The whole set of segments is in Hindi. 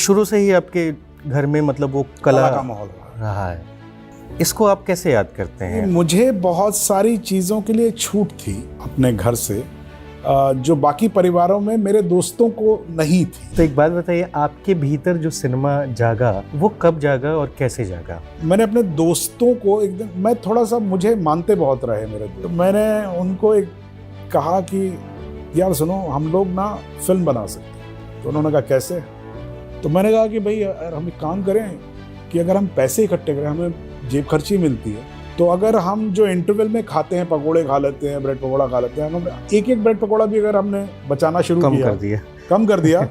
शुरू से ही आपके घर में मतलब वो कला का माहौल रहा है, इसको आप कैसे याद करते हैं? मुझे बहुत सारी चीज़ों के लिए छूट थी अपने घर से, जो बाकी परिवारों में मेरे दोस्तों को नहीं थी। तो एक बात बताइए, आपके भीतर जो सिनेमा जागा वो कब जागा और कैसे जागा? मैंने अपने दोस्तों को एक दिन, मैं थोड़ा सा, मुझे मानते बहुत रहे मेरे दोस्त, तो मैंने उनको एक कहा कि यार सुनो, हम लोग ना फिल्म बना सकते हैं। तो उन्होंने कहा कैसे? तो मैंने कहा कि भाई यार हम एक काम करें कि अगर हम पैसे इकट्ठे करें, हमें जेब खर्ची मिलती है, तो अगर हम जो इंटरवल में खाते हैं, पकोड़े खा लेते हैं, ब्रेड पकोड़ा खा लेते हैं, हम एक एक ब्रेड पकोड़ा भी अगर हमने बचाना शुरू कम कर दिया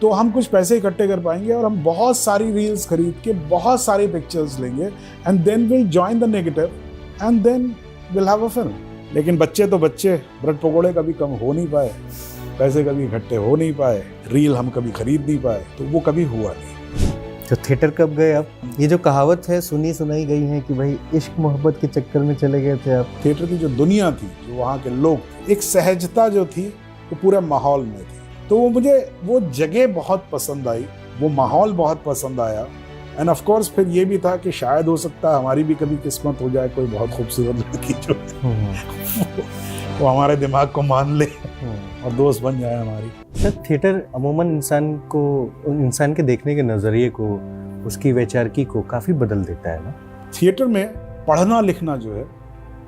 तो हम कुछ पैसे इकट्ठे कर पाएंगे और हम बहुत सारी रील्स खरीद के बहुत सारी पिक्चर्स लेंगे and then will join the negative and then will have a film. लेकिन बच्चे तो बच्चे, ब्रेड पकोड़े कभी कम हो नहीं पाए, पैसे कभी इकट्ठे हो नहीं पाए, रील हम कभी खरीद नहीं पाए, तो वो कभी हुआ नहीं। तो थिएटर कब गए आप? ये जो कहावत है सुनी सुनाई गई है कि भाई इश्क मोहब्बत के चक्कर में चले गए थे आप। थिएटर की जो दुनिया थी, जो वहाँ के लोग, एक सहजता जो थी वो पूरे माहौल में थी, तो वो मुझे वो जगह बहुत पसंद आई, वो माहौल बहुत पसंद आया। एंड ऑफ कोर्स फिर ये भी था कि शायद हो सकता है हमारी भी कभी किस्मत हो जाए, कोई बहुत खूबसूरत लड़की जो वो हमारे दिमाग को मान ले और दोस्त बन जाए हमारी। सर, थिएटर अमूमन इंसान के देखने के नज़रिए को, उसकी वैचारिकी को काफ़ी बदल देता है ना। थिएटर में पढ़ना लिखना जो है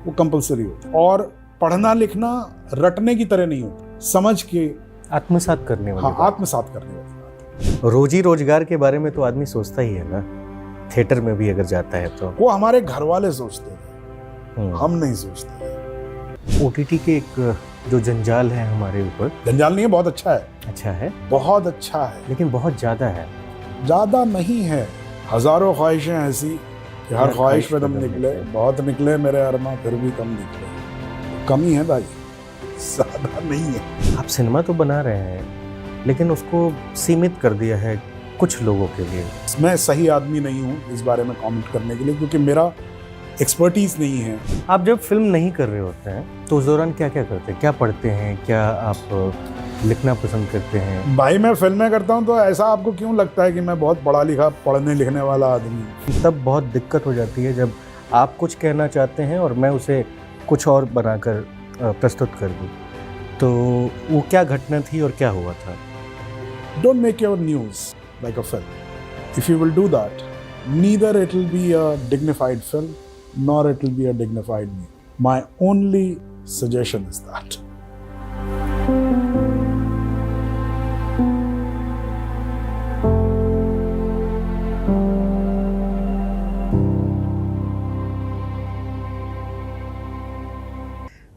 वो कंपलसरी होता है, और पढ़ना लिखना रटने की तरह नहीं होता, समझ के आत्मसात करने वाली। हाँ, आत्मसात करने वाली बात। रोजी रोजगार के बारे में तो आदमी सोचता ही है ना, थिएटर में भी अगर जाता है तो। वो हमारे घर वाले सोचते हैं, हम नहीं सोचते। ओटीटी के एक जो जंजाल है हमारे ऊपर, जंजाल नहीं है, बहुत अच्छा है। अच्छा है, बहुत अच्छा है, लेकिन बहुत ज्यादा है। ज्यादा नहीं है, हजारों ख्वाहिशें ऐसी कि हर ख्वाहिश पे तुम निकले, बहुत निकले मेरे अरमा फिर भी कम निकले। कमी है भाई, ज्यादा नहीं है। आप सिनेमा तो बना रहे हैं, लेकिन उसको सीमित कर दिया है कुछ लोगों के लिए। मैं सही आदमी नहीं हूँ इस बारे में कमेंट करने के लिए, क्योंकि मेरा एक्सपर्टीज नहीं है। आप जब फिल्म नहीं कर रहे होते हैं तो उस दौरान क्या क्या करते हैं? क्या पढ़ते हैं? क्या आप लिखना पसंद करते हैं? भाई मैं फिल्में करता हूँ, तो ऐसा आपको क्यों लगता है कि मैं बहुत पढ़ा लिखा, पढ़ने लिखने वाला आदमी हूँ? तब बहुत दिक्कत हो जाती है जब आप कुछ कहना चाहते हैं और मैं उसे कुछ और बनाकर प्रस्तुत कर दूँ। तो वो क्या घटना थी और क्या हुआ था? Don't make your news like a film. If you will do that, neither it will be a dignified film, nor it will be a dignified me. My only suggestion is that.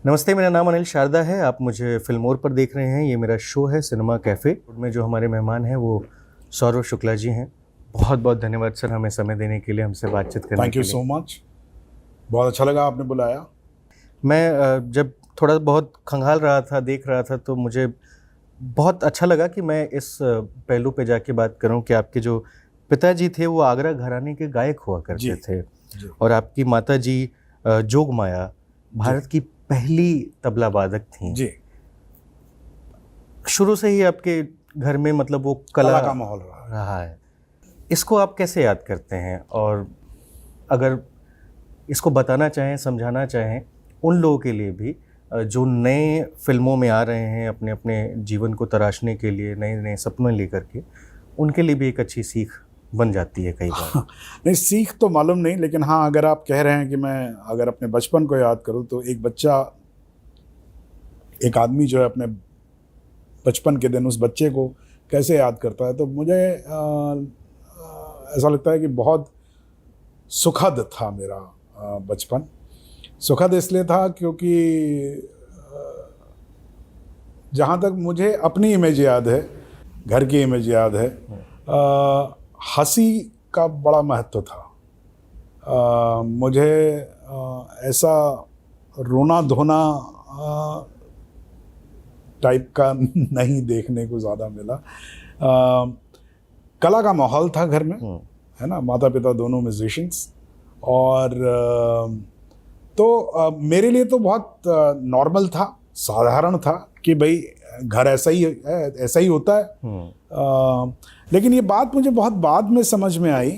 नमस्ते, मेरा नाम अनिल शारदा है। आप मुझे फिल्मोर पर देख रहे हैं। ये मेरा शो है सिनेमा कैफ़े में। जो हमारे मेहमान हैं वो सौरव शुक्ला जी हैं। बहुत बहुत धन्यवाद सर, हमें समय देने के लिए, हमसे बातचीत करने के लिए। थैंक यू सो मच, बहुत अच्छा लगा आपने बुलाया। मैं जब थोड़ा बहुत खंगाल रहा था, देख रहा था, तो मुझे बहुत अच्छा लगा कि मैं इस पहलू पे जाके बात करूं कि आपके जो पिताजी थे वो आगरा घराने के गायक हुआ करते थे, और आपकी माता जी जोगमाया भारत की पहली तबला वादक थी जी। शुरू से ही आपके घर में मतलब वो कला का माहौल रहा है। इसको आप कैसे याद करते हैं, और अगर इसको बताना चाहें, समझाना चाहें उन लोगों के लिए भी जो नए फिल्मों में आ रहे हैं, अपने अपने जीवन को तराशने के लिए, नए नए सपने लेकर के, उनके लिए भी एक अच्छी सीख बन जाती है कई बार। नहीं, सीख तो मालूम नहीं, लेकिन हाँ, अगर आप कह रहे हैं कि मैं अगर अपने बचपन को याद करूँ, तो एक बच्चा, एक आदमी जो है अपने बचपन के दिन, उस बच्चे को कैसे याद करता है, तो मुझे ऐसा लगता है कि बहुत सुखद था मेरा बचपन। सुखद इसलिए था क्योंकि जहाँ तक मुझे अपनी इमेज याद है, घर की इमेज याद है, हंसी का बड़ा महत्व था। मुझे ऐसा रोना धोना टाइप का नहीं देखने को ज़्यादा मिला। कला का माहौल था घर में, है ना, माता पिता दोनों म्यूजिशियंस, और तो मेरे लिए तो बहुत नॉर्मल था, साधारण था कि भाई घर ऐसा ही होता है, लेकिन ये बात मुझे बहुत बाद में समझ में आई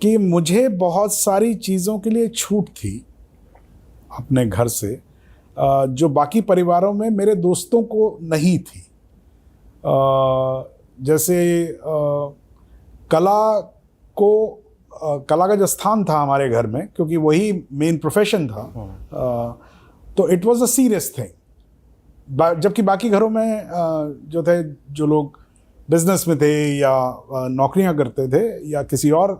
कि मुझे बहुत सारी चीज़ों के लिए छूट थी अपने घर से, जो बाकी परिवारों में मेरे दोस्तों को नहीं थी। जैसे कला का जो स्थान था हमारे घर में, क्योंकि वही मेन प्रोफेशन था, तो it was a serious thing. जबकि बाकी घरों में जो थे, जो लोग बिजनेस में थे या नौकरियां करते थे या किसी और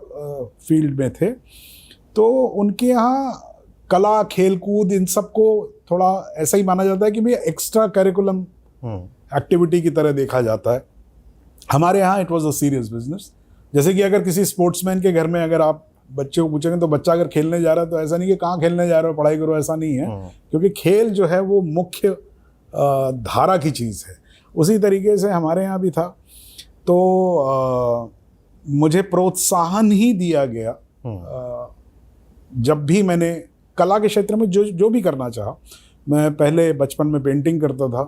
फील्ड में थे, तो उनके यहाँ कला, खेल कूद, इन सबको थोड़ा ऐसा ही माना जाता है कि भाई एक्स्ट्रा करिकुलम एक्टिविटी की तरह देखा जाता है। हमारे यहाँ it was a serious business. जैसे कि अगर किसी स्पोर्ट्समैन के घर में अगर आप बच्चे को पूछेंगे तो बच्चा अगर खेलने जा रहा है तो ऐसा नहीं कि कहाँ खेलने जा रहे हो, पढ़ाई करो, ऐसा नहीं है, क्योंकि खेल जो है वो मुख्य धारा की चीज़ है। उसी तरीके से हमारे यहाँ भी था। तो मुझे प्रोत्साहन ही दिया गया। जब भी मैंने कला के क्षेत्र में जो भी करना चाहा, मैं पहले बचपन में पेंटिंग करता था,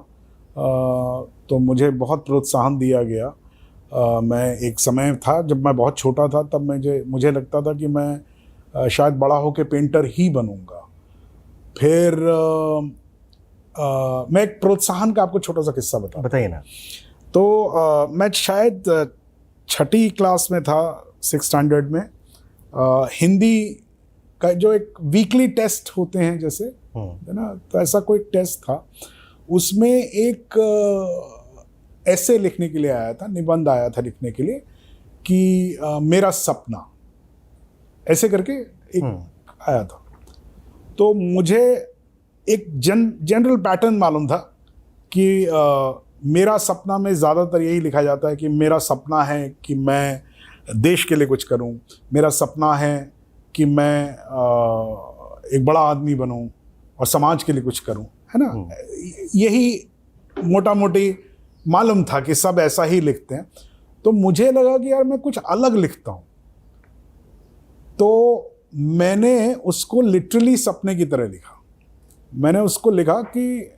तो मुझे बहुत प्रोत्साहन दिया गया। मैं एक समय था जब मैं बहुत छोटा था, तब मुझे लगता था कि मैं शायद बड़ा होकर पेंटर ही बनूंगा। फिर मैं एक प्रोत्साहन का आपको छोटा सा किस्सा बताइए ना। तो मैं शायद 6ठी क्लास में था, 6th स्टैंडर्ड में, हिंदी का जो एक वीकली टेस्ट होते हैं जैसे, है ना, तो ऐसा कोई टेस्ट था। उसमें एक ऐसे लिखने के लिए आया था, निबंध आया था लिखने के लिए कि मेरा सपना, ऐसे करके एक आया था। तो मुझे एक जनरल पैटर्न मालूम था कि मेरा सपना में ज़्यादातर यही लिखा जाता है कि मेरा सपना है कि मैं देश के लिए कुछ करूं, मेरा सपना है कि मैं एक बड़ा आदमी बनूं और समाज के लिए कुछ करूं, है ना। यही मोटा मोटी मालूम था कि सब ऐसा ही लिखते हैं। तो मुझे लगा कि यार मैं कुछ अलग लिखता हूं, तो मैंने उसको लिटरली सपने की तरह लिखा। मैंने उसको लिखा कि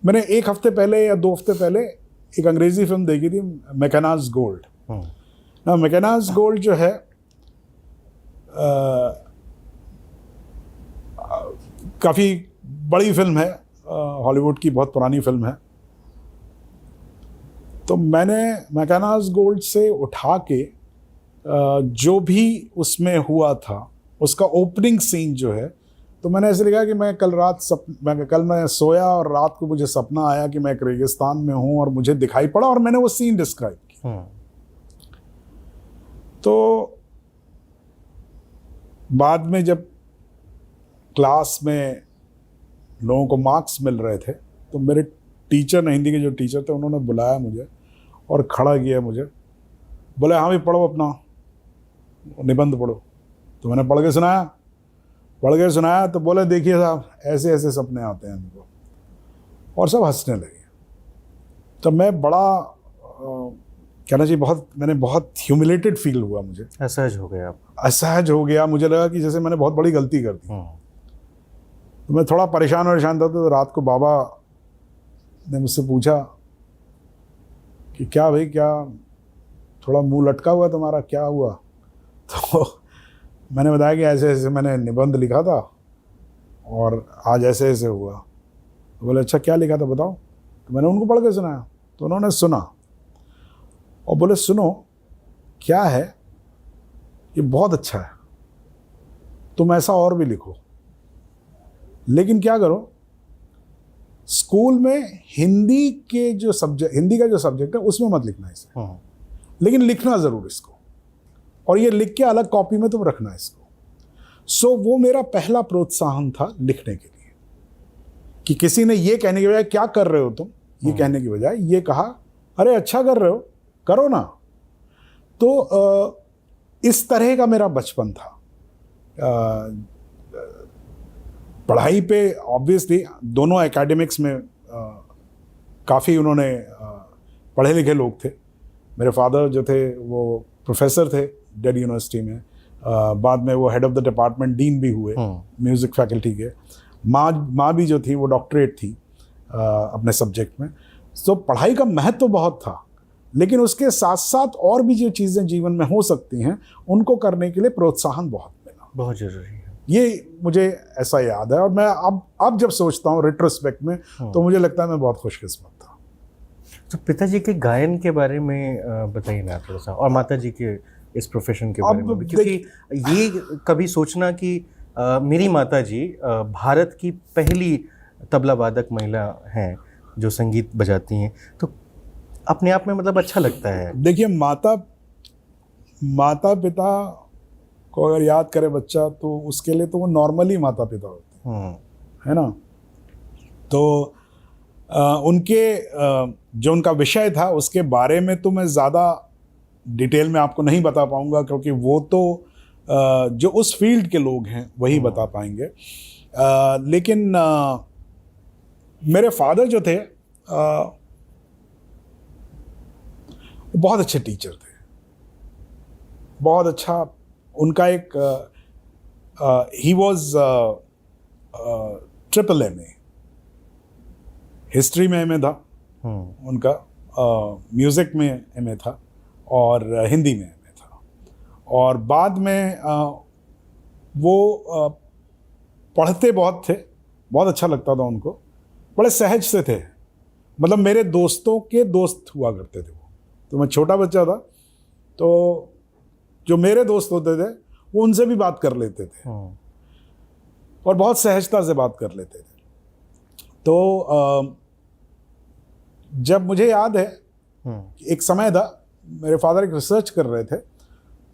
मैंने 1 हफ्ते पहले या 2 हफ्ते पहले एक अंग्रेजी फिल्म देखी थी, मैकेनाज गोल्ड। ना, मैकेनाज गोल्ड जो है काफ़ी बड़ी फिल्म है, हॉलीवुड की बहुत पुरानी फिल्म है। तो मैंने मैकेनाज गोल्ड से उठा के जो भी उसमें हुआ था उसका ओपनिंग सीन जो है, तो मैंने ऐसे लिखा कि कल मैं सोया और रात को मुझे सपना आया कि मैं एक रेगिस्तान में हूँ और मुझे दिखाई पड़ा, और मैंने वो सीन डिस्क्राइब किया। तो बाद में जब क्लास में लोगों को मार्क्स मिल रहे थे, तो मेरे टीचर ने, हिंदी के जो टीचर थे, उन्होंने बुलाया मुझे और खड़ा किया मुझे, बोले हाँ भी पढ़ो, अपना निबंध पढ़ो। तो मैंने पढ़ के सुनाया तो बोले देखिए साहब, ऐसे ऐसे सपने आते हैं हमको, और सब हंसने लगे। तो मैं बड़ा कहना चाहिए मैंने बहुत ह्यूमिलेटेड फील हुआ, मुझे असहज हो गया। असहज हो गया, मुझे लगा कि जैसे मैंने बहुत बड़ी गलती कर दी। तो मैं थोड़ा परेशान था। तो रात को बाबा ने मुझसे पूछा कि क्या भाई, क्या थोड़ा मुंह लटका हुआ तुम्हारा, क्या हुआ? तो मैंने बताया कि ऐसे ऐसे मैंने निबंध लिखा था और आज ऐसे ऐसे हुआ। तो बोले अच्छा क्या लिखा था बताओ। तो मैंने उनको पढ़ के सुनाया, तो उन्होंने सुना और बोले सुनो, क्या है ये, बहुत अच्छा है, तुम ऐसा और भी लिखो, लेकिन क्या करो, स्कूल में हिंदी का जो सब्जेक्ट है उसमें मत लिखना इसे, लेकिन लिखना ज़रूर इसको, और ये लिख के अलग कॉपी में तुम रखना इसको। सो वो मेरा पहला प्रोत्साहन था लिखने के लिए, कि किसी ने ये कहने के बजाय क्या कर रहे हो तुम, ये कहने की बजाय ये कहा अरे अच्छा कर रहे हो, करो ना। तो इस तरह का मेरा बचपन था। पढ़ाई पे ऑब्वियसली दोनों एकेडमिक्स में काफ़ी उन्होंने पढ़े लिखे लोग थे। मेरे फादर जो थे वो प्रोफेसर थे दिल्ली यूनिवर्सिटी में, बाद में वो head of the department dean भी हुए म्यूज़िक फैकल्टी के। माँ भी जो थी वो डॉक्टरेट थी अपने सब्जेक्ट में। तो पढ़ाई का महत्व बहुत था, लेकिन उसके साथ साथ और भी जो चीज़ें जीवन में हो सकती हैं उनको करने के लिए प्रोत्साहन बहुत मिला। बहुत ज़रूरी है। ये मुझे ऐसा याद है, और मैं अब जब सोचता हूँ रिट्रोस्पेक्ट में तो मुझे लगता है मैं बहुत खुशकिस्मत था। तो पिताजी के गायन के बारे में बताइए ना थोड़ा सा, और माताजी के इस प्रोफेशन के बारे में भी, क्योंकि ये कभी सोचना कि मेरी माताजी भारत की पहली तबला वादक महिला हैं जो संगीत बजाती हैं, तो अपने आप में मतलब अच्छा लगता है। देखिए, माता पिता को अगर याद करे बच्चा तो उसके लिए तो वो नॉर्मली माता पिता होते हैं, है ना। तो उनके जो उनका विषय था उसके बारे में तो मैं ज़्यादा डिटेल में आपको नहीं बता पाऊंगा, क्योंकि वो तो जो उस फील्ड के लोग हैं वही बता पाएंगे। लेकिन मेरे फादर जो थे बहुत अच्छे टीचर थे, बहुत अच्छा। उनका एक ही वॉज MAAA, हिस्ट्री में MA था उनका, म्यूज़िक में MA था, और हिंदी में MA था। और बाद में वो पढ़ते बहुत थे, बहुत अच्छा लगता था उनको, बड़े सहज से थे। मतलब मेरे दोस्तों के दोस्त हुआ करते थे वो। तो मैं छोटा बच्चा था, तो जो मेरे दोस्त होते थे वो उनसे भी बात कर लेते थे और बहुत सहजता से बात कर लेते थे। तो जब मुझे याद है, एक समय था मेरे फादर एक रिसर्च कर रहे थे,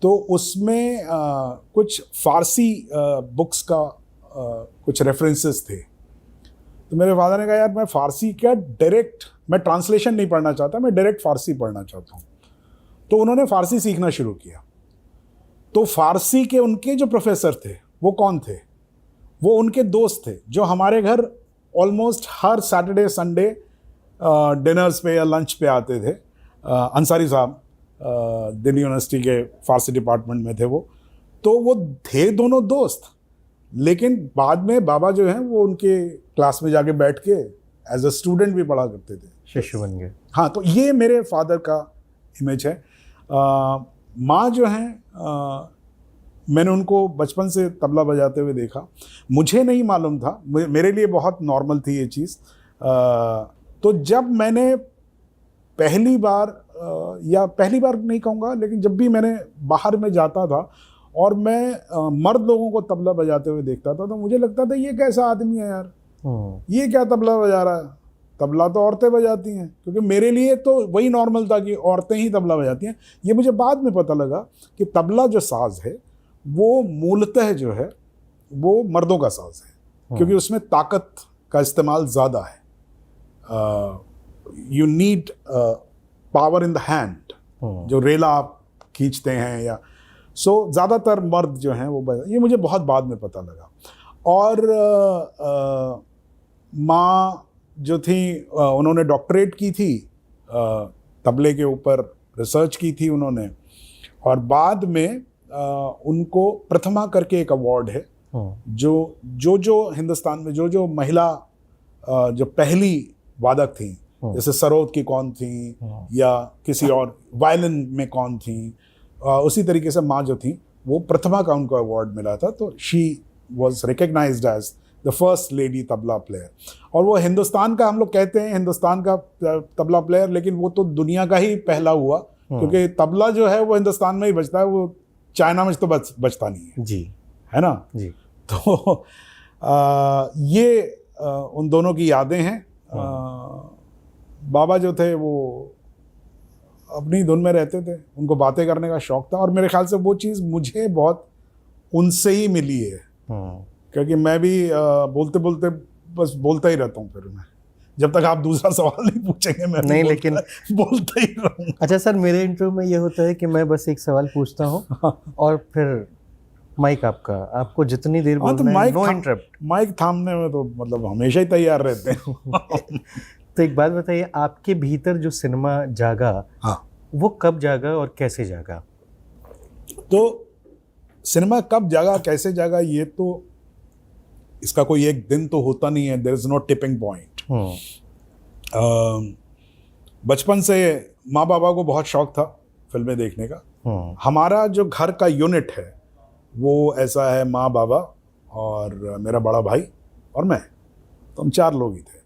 तो उसमें कुछ फारसी बुक्स का कुछ रेफरेंसेस थे। तो मेरे फादर ने कहा, यार मैं फारसी क्या डायरेक्ट, मैं ट्रांसलेशन नहीं पढ़ना चाहता, मैं डायरेक्ट फारसी पढ़ना चाहता हूँ। तो उन्होंने फारसी सीखना शुरू किया। तो फारसी के उनके जो प्रोफेसर थे वो कौन थे? वो उनके दोस्त थे जो हमारे घर ऑलमोस्ट हर सैटरडे संडे डिनर्स पे या लंच पे आते थे। अंसारी साहब दिल्ली यूनिवर्सिटी के फारसी डिपार्टमेंट में थे वो। तो वो थे दोनों दोस्त, लेकिन बाद में बाबा जो हैं वो उनके क्लास में जाके बैठ के एज अ स्टूडेंट भी पढ़ा करते थे, शिष्य बन गए। हाँ, तो ये मेरे फादर का इमेज है। माँ जो हैं, मैंने उनको बचपन से तबला बजाते हुए देखा। मुझे नहीं मालूम था, मेरे लिए बहुत नॉर्मल थी ये चीज़। तो जब मैंने पहली बार या पहली बार नहीं कहूँगा, लेकिन जब भी मैंने बाहर में जाता था और मैं मर्द लोगों को तबला बजाते हुए देखता था, तो मुझे लगता था ये कैसा आदमी है यार, ये क्या तबला बजा रहा है? तबला तो औरतें बजाती हैं। क्योंकि मेरे लिए तो वही नॉर्मल था कि औरतें ही तबला बजाती हैं। ये मुझे बाद में पता लगा कि तबला जो साज है वो मूलतः जो है वो मर्दों का साज है, क्योंकि उसमें ताकत का इस्तेमाल ज़्यादा है। You need power in the hand, जो रेला आप खींचते हैं, या ज़्यादातर मर्द जो हैं वो बजा। ये मुझे बहुत बाद में पता लगा। और माँ जो थी, उन्होंने डॉक्टरेट की थी, तबले के ऊपर रिसर्च की थी उन्होंने, और बाद में उनको प्रथमा करके एक अवार्ड है, जो हिंदुस्तान में जो महिला जो पहली वादक थी, जैसे सरोद की कौन थी या किसी और वायलिन में कौन थी, उसी तरीके से माँ जो थी वो प्रथमा का उनको अवार्ड मिला था। तो she was recognised as the first lady tabla player. और वो हिंदुस्तान का, हम लोग कहते हैं हिंदुस्तान का तबला प्लेयर, लेकिन वो तो दुनिया का ही पहला हुआ, क्योंकि तबला जो है वो हिंदुस्तान में ही बजता है, वो चाइना में तो बजता नहीं है जी, है ना जी। तो ये उन दोनों की यादें हैं। बाबा जो थे वो अपनी धुन में रहते थे, उनको बातें करने का शौक था, और मेरे ख्याल से वो चीज़ मुझे बहुत उनसे ही मिली है, क्योंकि मैं भी बोलते बोलते बस बोलता ही रहता हूँ। फिर मैं जब तक आप दूसरा सवाल नहीं पूछेंगे मैं नहीं, लेकिन बोलता ही रहूँगा। अच्छा सर, मेरे इंटरव्यू में ये होता है कि मैं बस एक सवाल पूछता हूँ और फिर माइक आपको जितनी देर बोलना है, नो इंटरप्ट। माइक थामने में तो मतलब हमेशा ही तैयार रहते हैं। तो एक बात बताइए, आपके भीतर जो सिनेमा जागा, हाँ, वो कब जागा और कैसे जागा? तो सिनेमा कब जागा, कैसे जागा, ये तो इसका कोई एक दिन तो होता नहीं है। There is no tipping point. बचपन से माँ बाबा को बहुत शौक था फिल्में देखने का। हमारा जो घर का यूनिट है वो ऐसा है, माँ बाबा और मेरा बड़ा भाई और मैं, तो हम 4 लोग ही थे।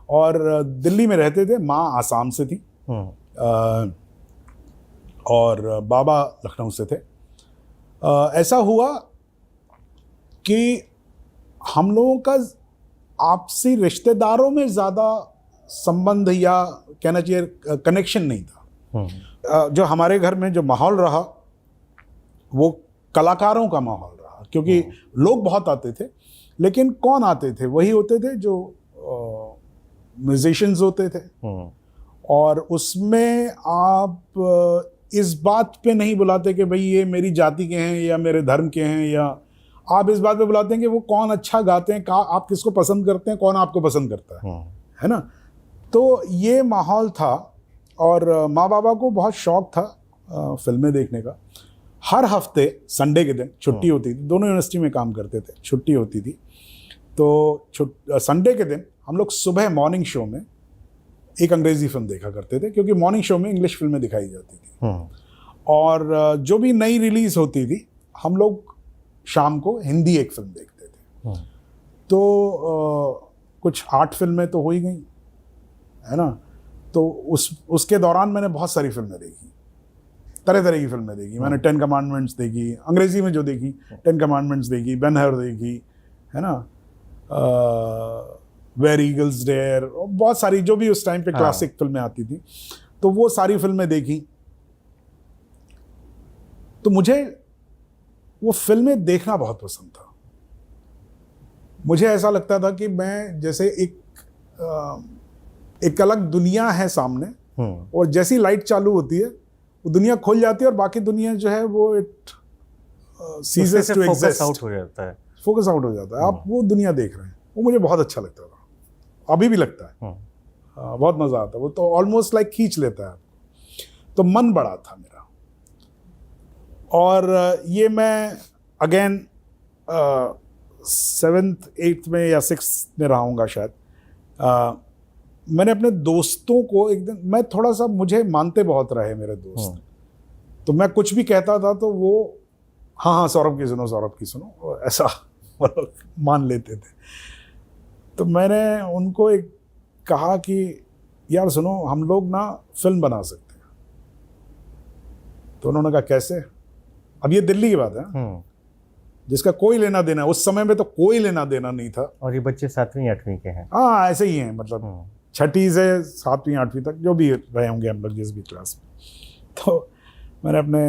और दिल्ली में रहते थे, माँ आसाम से थी और बाबा लखनऊ से थे। ऐसा हुआ कि हम लोगों का आपसी रिश्तेदारों में ज़्यादा संबंध या कहना चाहिए कनेक्शन नहीं था। जो हमारे घर में जो माहौल रहा वो कलाकारों का माहौल रहा, क्योंकि लोग बहुत आते थे, लेकिन कौन आते थे? वही होते थे जो म्यूजिशियंस होते थे। और उसमें आप इस बात पे नहीं बुलाते कि भाई ये मेरी जाति के हैं या मेरे धर्म के हैं, या आप इस बात पे बुलाते हैं कि वो कौन अच्छा गाते हैं, आप किसको पसंद करते हैं, कौन आपको पसंद करता है ना। तो ये माहौल था और माँ बाबा को बहुत शौक था फिल्में देखने का। हर हफ्ते संडे के दिन छुट्टी होती थी, दोनों यूनिवर्सिटी में काम करते थे, छुट्टी होती थी, तो संडे के दिन हम लोग सुबह मॉर्निंग शो में एक अंग्रेजी फिल्म देखा करते थे, क्योंकि मॉर्निंग शो में इंग्लिश फिल्में दिखाई जाती थी। और जो भी नई रिलीज होती थी हम लोग शाम को हिंदी एक फिल्म देखते थे। तो कुछ 8 फिल्में तो हो ही गई, है ना। तो उसके दौरान मैंने बहुत सारी फिल्में देखी, तरह तरह की फिल्में देखी। मैंने 10 कमांडमेंट्स देखी, अंग्रेजी में जो देखी 10 कमांडमेंट्स देखी, बेन हर देखी, है ना, वेयर ईगल्स डेयर, बहुत सारी जो भी उस टाइम पे क्लासिक फिल्में आती थी, तो वो सारी फिल्में देखी। तो मुझे वो फिल्में देखना बहुत पसंद था। मुझे ऐसा लगता था कि मैं जैसे एक अलग दुनिया है सामने, और जैसी लाइट चालू होती है वो दुनिया खुल जाती है और बाकी दुनिया जो है वो it ceases to exist, out हो जाता है, फोकस आउट हो जाता है। आप वो दुनिया देख रहे हैं, वो मुझे बहुत अच्छा लगता था, अभी भी लगता है। बहुत मजा आता है, वो तो ऑलमोस्ट लाइक खींच लेता है आपको। तो मन बड़ा था मेरा, और ये मैं अगेन 7th 8th में या 6th में रहूँगा शायद। मैंने अपने दोस्तों को एक दिन, मैं थोड़ा सा, मुझे मानते बहुत रहे मेरे दोस्त, तो मैं कुछ भी कहता था तो वो हाँ सौरभ की सुनो, सौरभ की सुनो, ऐसा मान लेते थे। तो मैंने उनको एक कहा कि यार सुनो, हम लोग ना फिल्म बना सकते हैं। तो उन्होंने कहा कैसे? अब ये दिल्ली की बात है, जिसका कोई लेना देना, उस समय में तो कोई लेना देना नहीं था। और ये बच्चे 7वीं 8वीं के हैं? हाँ ऐसे ही हैं, मतलब 6ठी से 7वीं 8वीं तक जो भी रहे होंगे हम लोग जिस भी क्लास में। तो मैंने अपने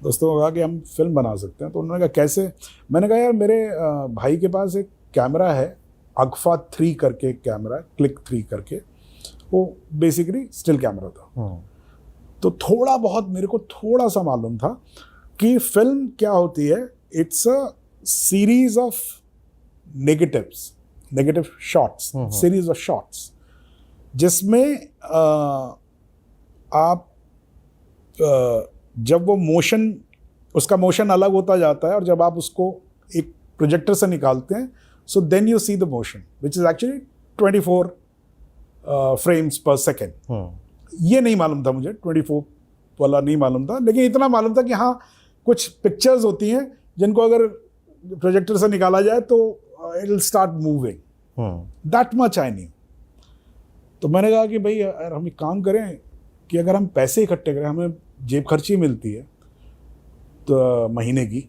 दोस्तों को कहा कि हम फिल्म बना सकते हैं। तो उन्होंने कहा कैसे? मैंने कहा यार मेरे भाई के पास एक कैमरा है, अगफा 3 करके एक कैमरा है, क्लिक 3 करके, वो बेसिकली स्टिल कैमरा था। तो थोड़ा बहुत मेरे को थोड़ा सा मालूम था कि फिल्म क्या होती है। It's a series of negative shots, series of shots, जिसमें आप जब वो मोशन, उसका मोशन अलग होता जाता है, और जब आप उसको एक प्रोजेक्टर से निकालते हैं, so then you see the motion which is actually 24 frames per second. ये नहीं मालूम था मुझे, 24 वाला नहीं मालूम था, लेकिन इतना मालूम था कि हाँ कुछ पिक्चर्स होती हैं जिनको अगर प्रोजेक्टर से निकाला जाए तो it will start moving, that much I knew. तो मैंने कहा कि भाई यार हम एक काम करें कि अगर हम पैसे इकट्ठे करें, हमें जेब खर्ची मिलती है तो महीने की,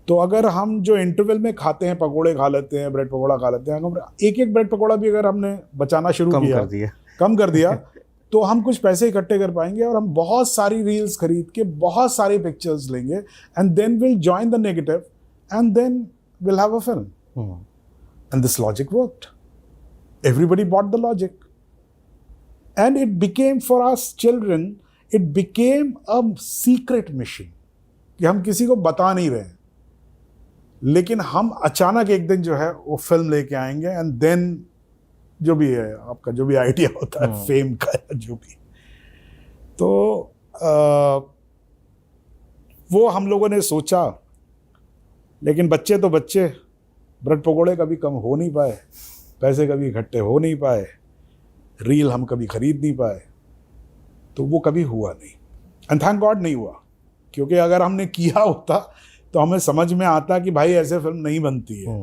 तो अगर हम जो इंटरवल में खाते हैं, पकोड़े खा लेते हैं, ब्रेड पकोड़ा खा लेते हैं, अगर एक ब्रेड पकोड़ा भी अगर हमने बचाना शुरू किया, कम कर दिया तो हम कुछ पैसे इकट्ठे कर पाएंगे, और हम बहुत सारी रील्स खरीद के बहुत सारी पिक्चर्स लेंगे, and then will join the negative, and then will have a film. And this logic worked, everybody bought the logic, and it became for us children, it became a secret mission कि हम किसी को बता नहीं रहे हैं, लेकिन हम अचानक एक दिन जो है वो फिल्म लेके आएंगे, एंड देन जो भी है आपका, जो भी आइडिया होता है फेम का, जो भी, तो वो हम लोगों ने सोचा। लेकिन बच्चे तो बच्चे, ब्रेड पकोड़े कभी कम हो नहीं पाए, पैसे कभी इकट्ठे हो नहीं पाए, रील हम कभी खरीद नहीं पाए, तो वो कभी हुआ नहीं। एंड थैंक गॉड नहीं हुआ, क्योंकि अगर हमने किया होता तो हमें समझ में आता कि भाई ऐसे फिल्म नहीं बनती है।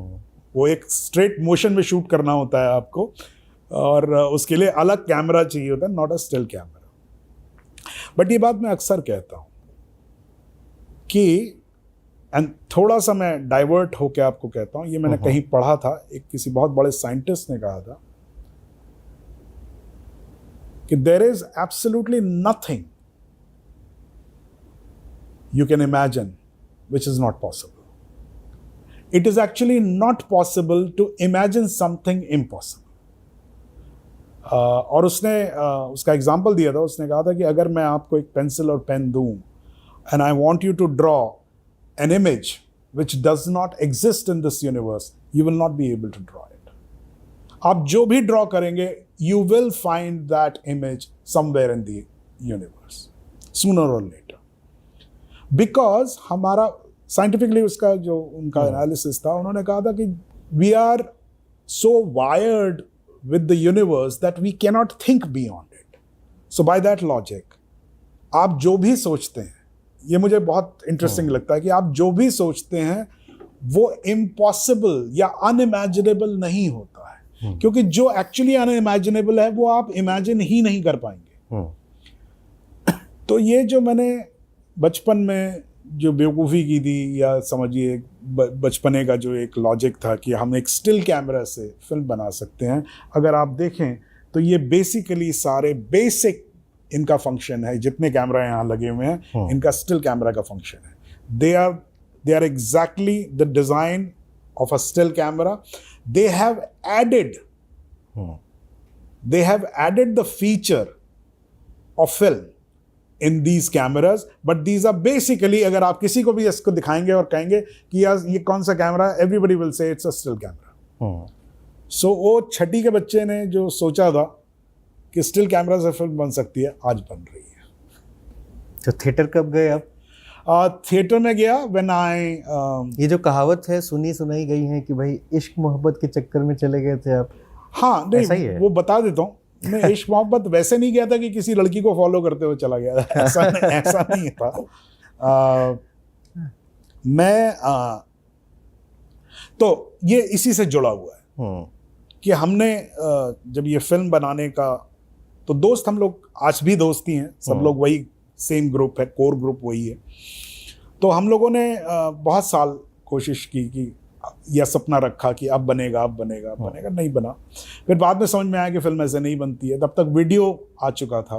वो एक स्ट्रेट मोशन में शूट करना होता है आपको, और उसके लिए अलग कैमरा चाहिए होता है, not a still camera. But ये बात मैं अक्सर कहता हूँ कि, एंड थोड़ा सा मैं डाइवर्ट होकर आपको कहता हूँ, ये मैंने कहीं पढ़ा था, एक किसी बहुत बड़े साइंटिस्ट ने कहा था कि there is absolutely nothing you can imagine which is not possible. It is actually not possible to imagine something impossible. और उसने उसका एग्जाम्पल दिया था, उसने कहा था कि अगर मैं आपको एक पेंसिल और पेन दूं and I want you to draw an image which does not exist in this universe, you will not be able to draw it. आप जो भी ड्रॉ करेंगे, you will find that image somewhere in the universe, sooner or later. Because हमारा साइंटिफिकली उसका जो उनका एनालिसिस था, उन्होंने कहा था कि we are so wired with the universe that we cannot think beyond it. So by that logic आप जो भी सोचते हैं, ये मुझे बहुत इंटरेस्टिंग लगता है कि आप जो भी सोचते हैं वो इम्पॉसिबल या अनइमेजिनेबल नहीं होता है, क्योंकि जो एक्चुअली अनइमेजिनेबल है वो आप इमेजिन ही नहीं कर पाएंगे। तो ये जो मैंने बचपन में जो बेवकूफ़ी की थी, या समझिए बचपने का जो एक लॉजिक था कि हम एक स्टिल कैमरा से फिल्म बना सकते हैं, अगर आप देखें तो ये बेसिकली सारे बेसिक इनका फंक्शन है। जितने कैमरा यहाँ लगे हुए हैं, इनका स्टिल कैमरा का फंक्शन है। They are exactly the design of a still camera. They have added the feature of film in these cameras, but these are basically, अगर आप किसी को भी इसको दिखाएंगे और कहेंगे कि यार ये कौन सा camera, everybody will say it's a still camera. So वो छठी के बच्चे ने जो सोचा था कि स्टिल कैमरा से फिल्म बन सकती है, आज बन रही है। तो थिएटर कब गए आप? थिएटर में गया when I ये जो कहावत है सुनी सुनाई गई है कि भाई इश्क मोहब्बत के चक्कर में चले गए थे आप। हाँ, नहीं वो बता देता हूँ, मैं इश्क मोहब्बत वैसे नहीं गया था कि किसी लड़की को फॉलो करते हुए चला गया था, ऐसा नहीं था। तो ये इसी से जुड़ा हुआ है कि हमने जब ये फिल्म बनाने का, तो दोस्त हम लोग आज भी दोस्ती हैं, सब लोग वही सेम ग्रुप है, कोर ग्रुप वही है। तो हम लोगों ने बहुत साल कोशिश की कि यह सपना रखा कि अब बनेगा, नहीं बना। फिर बाद में समझ में आया कि फिल्म ऐसे नहीं बनती है। तब तक वीडियो आ चुका था,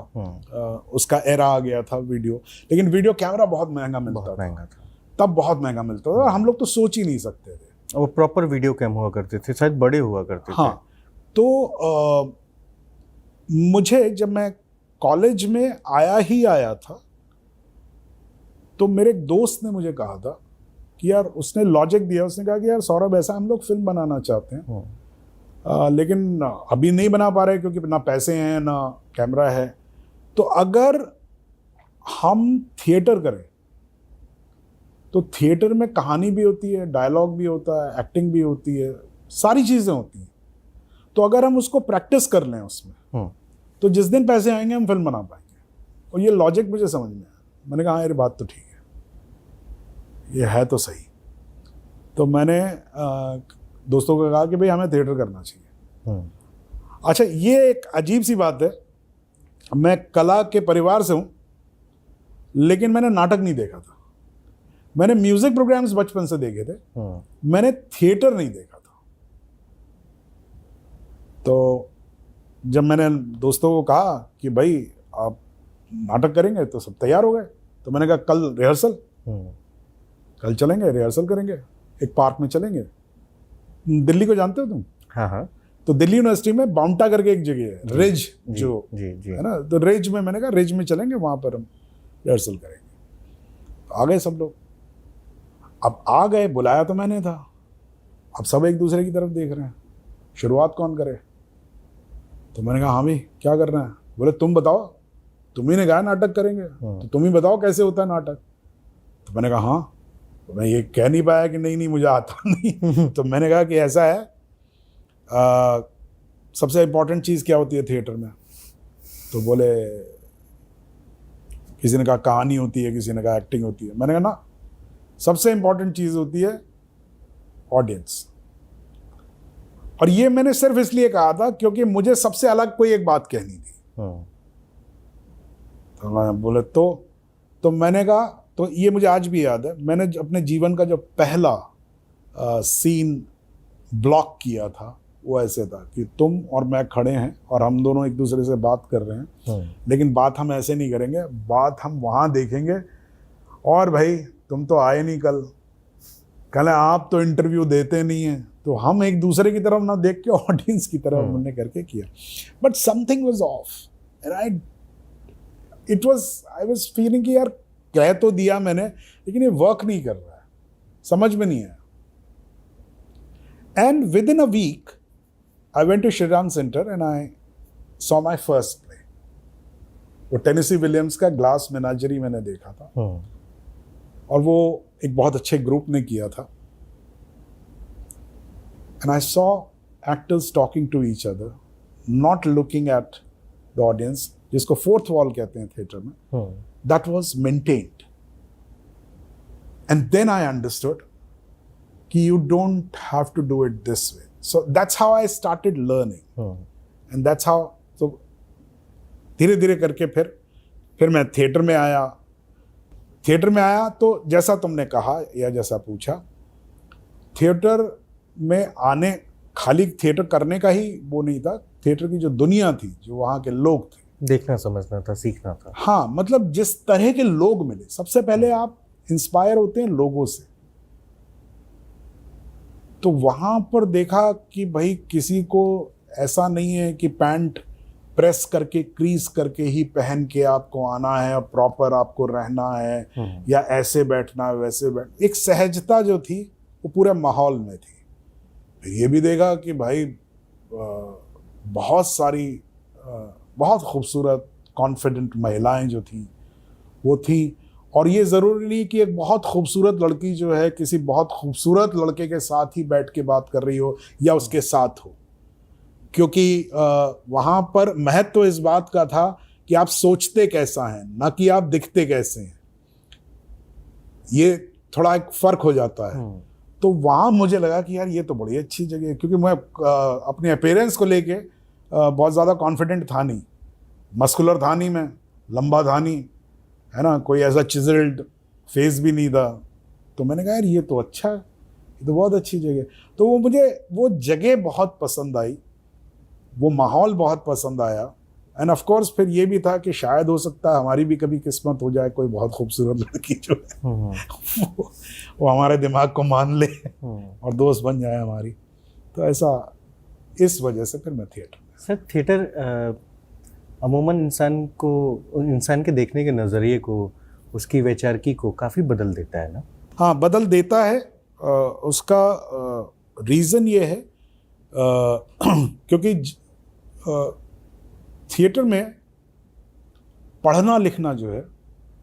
उसका एरा आ गया था वीडियो, लेकिन वीडियो कैमरा बहुत महंगा मिलता था। तब बहुत महंगा मिलता था और हम लोग तो सोच ही नहीं सकते थे। वो प्रॉपर वीडियो कैम हुआ करते थे, शायद बड़े हुआ करते थे। हाँ, तो मुझे जब मैं कॉलेज में आया था, तो मेरे एक दोस्त ने मुझे कहा था कि यार, उसने लॉजिक दिया, उसने कहा कि यार सौरभ, ऐसा हम लोग फिल्म बनाना चाहते हैं, लेकिन अभी नहीं बना पा रहे क्योंकि ना पैसे हैं ना कैमरा है। तो अगर हम थिएटर करें तो थिएटर में कहानी भी होती है, डायलॉग भी होता है, एक्टिंग भी होती है, सारी चीज़ें होती हैं। तो अगर हम उसको प्रैक्टिस कर लें उसमें, तो जिस दिन पैसे आएंगे हम फिल्म बना पाएंगे। और ये लॉजिक मुझे समझ में आया। मैंने कहा हाँ, ये बात तो ठीक है, ये है तो सही। तो मैंने दोस्तों को कहा कि भाई हमें थिएटर करना चाहिए। अच्छा, ये एक अजीब सी बात है, मैं कला के परिवार से हूँ, लेकिन मैंने नाटक नहीं देखा था। मैंने म्यूजिक प्रोग्राम्स बचपन से देखे थे, मैंने थिएटर नहीं देखा था। तो जब मैंने दोस्तों को कहा कि भाई आप नाटक करेंगे, तो सब तैयार हो गए। तो मैंने कहा कल रिहर्सल, कल चलेंगे, रिहर्सल करेंगे, एक पार्क में चलेंगे। दिल्ली को जानते हो तुम? हाँ। तो दिल्ली यूनिवर्सिटी में बाउंटा करके एक जगह है, रिज, जो है ना, तो रिज में, मैंने कहा रिज में चलेंगे, वहाँ पर हम रिहर्सल करेंगे। आ गए सब लोग। अब आ गए, बुलाया तो मैंने था, अब सब एक दूसरे की तरफ देख रहे हैं, शुरुआत कौन करे? तो मैंने कहा हाँ भाई, क्या करना है? बोले तुम बताओ, तुम ही ने कहा नाटक करेंगे, तो तुम ही बताओ कैसे होता है नाटक। तो मैंने कहा हाँ। तो मैं ये कह नहीं पाया कि नहीं मुझे आता नहीं। तो मैंने कहा कि ऐसा है, सबसे इम्पोर्टेंट चीज़ क्या होती है थिएटर में? तो बोले, किसी ने कहा कहानी होती है, किसी ने कहा एक्टिंग होती है। मैंने कहा ना, सबसे इम्पोर्टेंट चीज़ होती है ऑडियंस। और ये मैंने सिर्फ इसलिए कहा था क्योंकि मुझे सबसे अलग कोई एक बात कहनी थी। तो मैं बोले तो मैंने कहा, तो ये मुझे आज भी याद है, मैंने अपने जीवन का जो पहला सीन ब्लॉक किया था वो ऐसे था कि तुम और मैं खड़े हैं और हम दोनों एक दूसरे से बात कर रहे हैं, लेकिन बात हम ऐसे नहीं करेंगे, बात हम वहाँ देखेंगे। और भाई तुम तो आए नहीं कल आप तो इंटरव्यू देते नहीं हैं, तो हम एक दूसरे की तरफ ना देख के ऑडियंस की तरफ हमने करके किया। But something was of and I was feeling कि यार कह तो दिया मैंने, लेकिन ये वर्क नहीं कर रहा है, समझ में नहीं आया। And within a week I went to Shriram centre and I saw my first play. वो टेनेसी विलियम्स का ग्लास मेनाजरी मैंने देखा था, और वो एक बहुत अच्छे ग्रुप ने किया था। And I saw actors talking to each other, not looking at the audience, जिसको फोर्थ वॉल कहते हैं थिएटर में। That was maintained. And then I understood कि you don't have to do it this way. So that's how I started learning, and that's how, तो धीरे धीरे करके फिर मैं थिएटर में आया। तो जैसा तुमने कहा या जैसा पूछा, थिएटर में आने, खाली थिएटर करने का ही वो नहीं था, थिएटर की जो दुनिया थी, जो वहाँ के लोग थे, देखना समझना था, सीखना था। हाँ, मतलब जिस तरह के लोग मिले, सबसे पहले आप इंस्पायर होते हैं लोगों से। तो वहाँ पर देखा कि भाई किसी को ऐसा नहीं है कि पैंट प्रेस करके क्रीज करके ही पहन के आपको आना है और प्रॉपर आपको रहना है, या ऐसे बैठना है वैसे बैठ, एक सहजता जो थी वो पूरे माहौल में थी। फिर ये भी देखा कि भाई बहुत सारी बहुत खूबसूरत कॉन्फिडेंट महिलाएं जो थी वो थी। और ये ज़रूरी नहीं कि एक बहुत खूबसूरत लड़की जो है किसी बहुत खूबसूरत लड़के के साथ ही बैठ के बात कर रही हो या उसके साथ हो, क्योंकि वहाँ पर महत्व इस बात का था कि आप सोचते कैसा हैं, ना कि आप दिखते कैसे हैं। ये थोड़ा एक फ़र्क हो जाता है। तो वहाँ मुझे लगा कि यार ये तो बड़ी अच्छी जगह है, क्योंकि मैं अपने अपीयरेंस को लेके बहुत ज़्यादा कॉन्फिडेंट था नहीं, मस्कुलर था नहीं, मैं लंबा था नहीं, है ना, कोई ऐसा चिजल्ड फेस भी नहीं था। तो मैंने कहा यार ये तो अच्छा है, ये तो बहुत अच्छी जगह। तो वो मुझे वो जगह बहुत पसंद आई, वो माहौल बहुत पसंद आया। एंड ऑफ कोर्स फिर ये भी था कि शायद हो सकता है हमारी भी कभी किस्मत हो जाए, कोई बहुत खूबसूरत लड़की जो है वो हमारे दिमाग को मान ले और दोस्त बन जाए हमारी। तो ऐसा, इस वजह से फिर मैं थिएटर में। सर, थिएटर अमूमन इंसान के देखने के नज़रिए को, उसकी वैचारिकी को काफ़ी बदल देता है ना? हाँ, बदल देता है। उसका रीज़न ये है क्योंकि थिएटर में पढ़ना लिखना जो है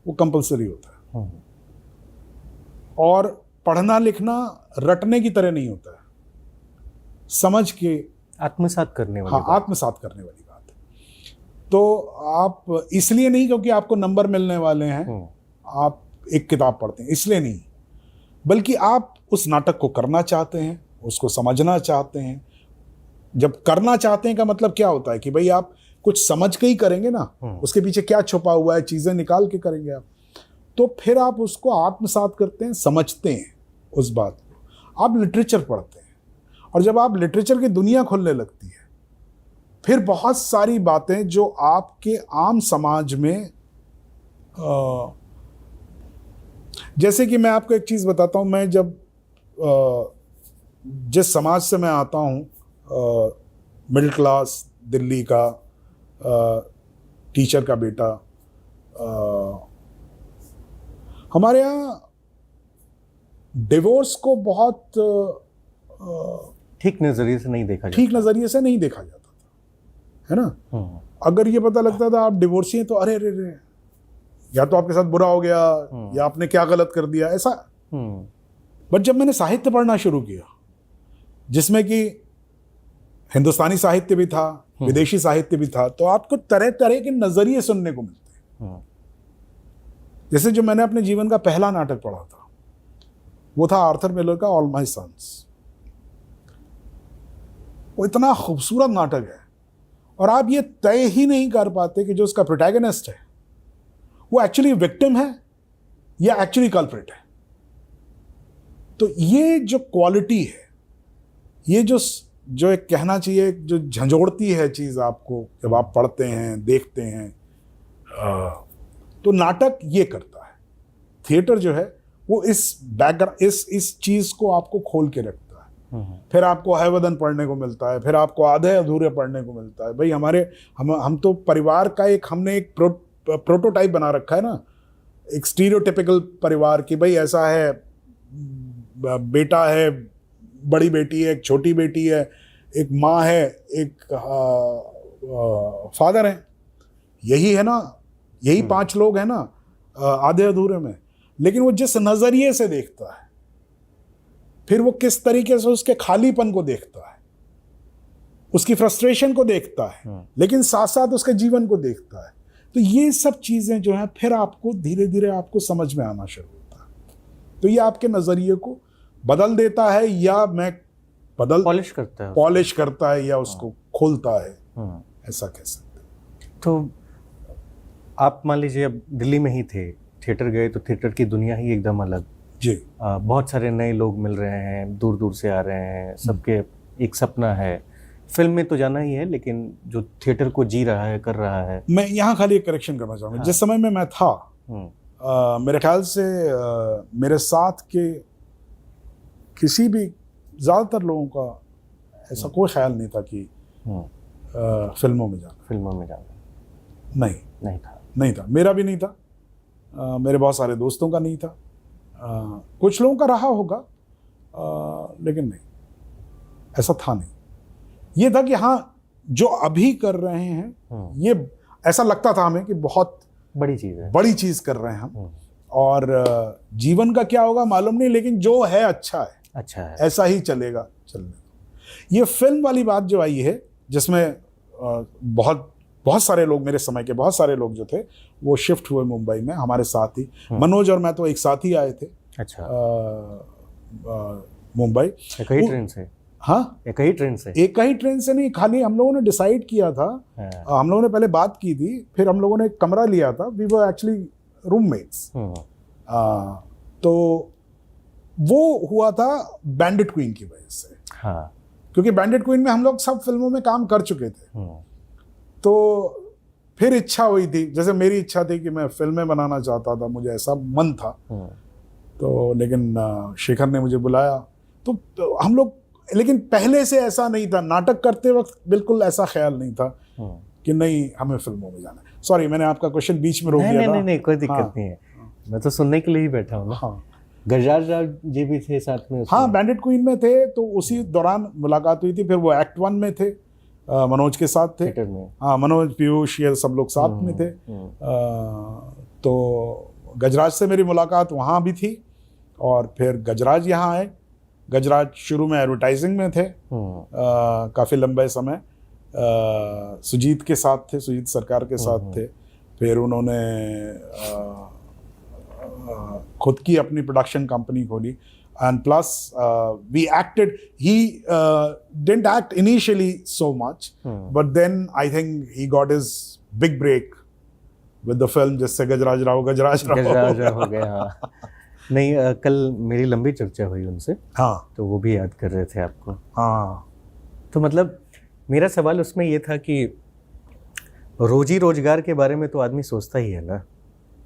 वो कंपलसरी होता है, और पढ़ना लिखना रटने की तरह नहीं होता है, समझ के आत्मसात करने वाली। हाँ, आत्मसात करने वाली बात है। तो आप इसलिए नहीं क्योंकि आपको नंबर मिलने वाले हैं आप एक किताब पढ़ते हैं, इसलिए नहीं, बल्कि आप उस नाटक को करना चाहते हैं, उसको समझना चाहते हैं। जब करना चाहते हैं का मतलब क्या होता है कि भाई आप कुछ समझ के ही करेंगे ना, उसके पीछे क्या छुपा हुआ है, चीज़ें निकाल के करेंगे आप। तो फिर आप उसको आत्मसात करते हैं, समझते हैं उस बात को। आप लिटरेचर पढ़ते हैं, और जब आप लिटरेचर की दुनिया खुलने लगती है, फिर बहुत सारी बातें जो आपके आम समाज में, जैसे कि मैं आपको एक चीज़ बताता हूँ, मैं जब जिस समाज से मैं आता हूँ, मिडिल क्लास दिल्ली का, टीचर का बेटा, हमारे यहाँ डिवोर्स को बहुत ठीक नज़रिए से नहीं देखा जाता, ठीक नज़रिए से नहीं देखा जाता था, है ना। अगर ये पता लगता था आप डिवोर्सी हैं तो अरे रे रे, या तो आपके साथ बुरा हो गया या आपने क्या गलत कर दिया, ऐसा। बट जब मैंने साहित्य पढ़ना शुरू किया, जिसमें कि हिंदुस्तानी साहित्य भी था, विदेशी साहित्य भी था, तो आपको तरह तरह के नजरिए सुनने को मिलते हैं। जैसे जो मैंने अपने जीवन का पहला नाटक पढ़ा था वो था आर्थर मिलर का ऑल माय सन्स। वो इतना खूबसूरत नाटक है और आप ये तय ही नहीं कर पाते कि जो उसका प्रोटैगनिस्ट है वो एक्चुअली विक्टिम है या एक्चुअली कल्प्रिट है। तो ये जो क्वालिटी है, ये जो एक कहना चाहिए, जो झंझोड़ती है चीज़ आपको जब आप पढ़ते हैं, देखते हैं, तो नाटक ये करता है। थिएटर जो है वो इस बैकग्राउंड, इस चीज़ को आपको खोल के रखता है। फिर आपको हैवदन पढ़ने को मिलता है, फिर आपको आधे अधूरे पढ़ने को मिलता है। भाई हम तो परिवार का हमने एक प्रोटोटाइप बना रखा है ना, एक स्टीरियोटिपिकल परिवार की। भाई ऐसा है, बेटा है, बड़ी बेटी है, एक छोटी बेटी है, एक माँ है, एक फादर है, यही है ना, यही 5 लोग हैं ना आधे अधूरे में। लेकिन वो जिस नजरिए से देखता है, फिर वो किस तरीके से उसके खालीपन को देखता है, उसकी फ्रस्ट्रेशन को देखता है, लेकिन साथ साथ उसके जीवन को देखता है। तो ये सब चीजें जो हैं फिर आपको धीरे धीरे आपको समझ में आना शुरू होता है। तो ये आपके नजरिए को बदल देता है या पॉलिश करता है या उसको खोलता है, ऐसा कह सकते हैं। तो आप मान लीजिए अब दिल्ली में ही थे, थिएटर गए तो थिएटर की दुनिया ही एकदम अलग जी। बहुत सारे नए लोग मिल रहे हैं, दूर दूर से आ रहे हैं, सबके एक सपना है। फिल्म में तो जाना ही है, लेकिन जो थिएटर को जी रहा है, कर रहा है। मैं यहाँ खाली एक करेक्शन करना चाहूँगा। जिस समय में मैं था, मेरे ख्याल से मेरे साथ के किसी भी ज़्यादातर लोगों का ऐसा कोई ख्याल नहीं था कि फिल्मों में जाना नहीं था। मेरा भी नहीं था, मेरे बहुत सारे दोस्तों का नहीं था, कुछ लोगों का रहा होगा, लेकिन नहीं, ऐसा था नहीं। ये था कि हाँ, जो अभी कर रहे हैं ये ऐसा लगता था हमें कि बहुत बड़ी चीज़ है, बड़ी चीज़ कर रहे हैं हम, और जीवन का क्या होगा मालूम नहीं, लेकिन जो है अच्छा है, ऐसा ही चलेगा। ये फिल्म वाली बात जो आई है, जिसमें बहुत सारे लोग, मेरे समय के बहुत सारे लोग जो थे वो शिफ्ट हुए मुंबई में हमारे साथ ही। मनोज और मैं तो एक साथ ही आए थे। अच्छा। मुंबई एक ही ट्रेन से? हाँ, एक ही ट्रेन से नहीं, खाली हम लोगों ने डिसाइड किया था। हम लोगों ने पहले बात की थी, फिर हम लोगों ने एक कमरा लिया था। We were actually roommates. तो वो हुआ था बैंडिट क्वीन की वजह से। हाँ। क्योंकि बैंडिट क्वीन में हम लोग सब फिल्मों में काम कर चुके थे। तो फिर इच्छा हुई थी, जैसे मेरी इच्छा थी कि मैं फिल्में बनाना चाहता था, मुझे ऐसा मन था। तो लेकिन शेखर ने मुझे बुलाया, तो हम लोग, लेकिन पहले से ऐसा नहीं था, नाटक करते वक्त बिल्कुल ऐसा ख्याल नहीं था कि नहीं हमें फिल्मों में जाना है। सॉरी, मैंने आपका क्वेश्चन बीच में रोक दिया था। नहीं, कोई दिक्कत नहीं है। मैं तो सुनने के लिए ही बैठा हूँ। हाँ, गजराज राव जी भी थे साथ में? हाँ, बैंडिट क्वीन में थे, तो उसी दौरान मुलाकात हुई थी। फिर वो एक्ट 1 में थे, मनोज के साथ थे। हाँ, मनोज, पीयूष, ये सब लोग साथ में थे। तो गजराज से मेरी मुलाकात वहाँ भी थी, और फिर गजराज यहाँ आए। गजराज शुरू में एडवर्टाइजिंग में थे काफ़ी लंबे समय, सुजीत के साथ थे, सुजीत सरकार के साथ थे। फिर उन्होंने खुद की अपनी प्रोडक्शन कंपनी खोली, and plus we acted. He didn't act initially so much, but then I think he got his big break with the film, जिससे गजराज राव हो गया। हाँ। नहीं, कल मेरी लंबी चर्चा हुई उनसे। हाँ, तो वो भी याद कर रहे थे आपको। हाँ, तो मतलब मेरा सवाल उसमें ये था कि रोजी रोजगार के बारे में तो आदमी सोचता ही है ना,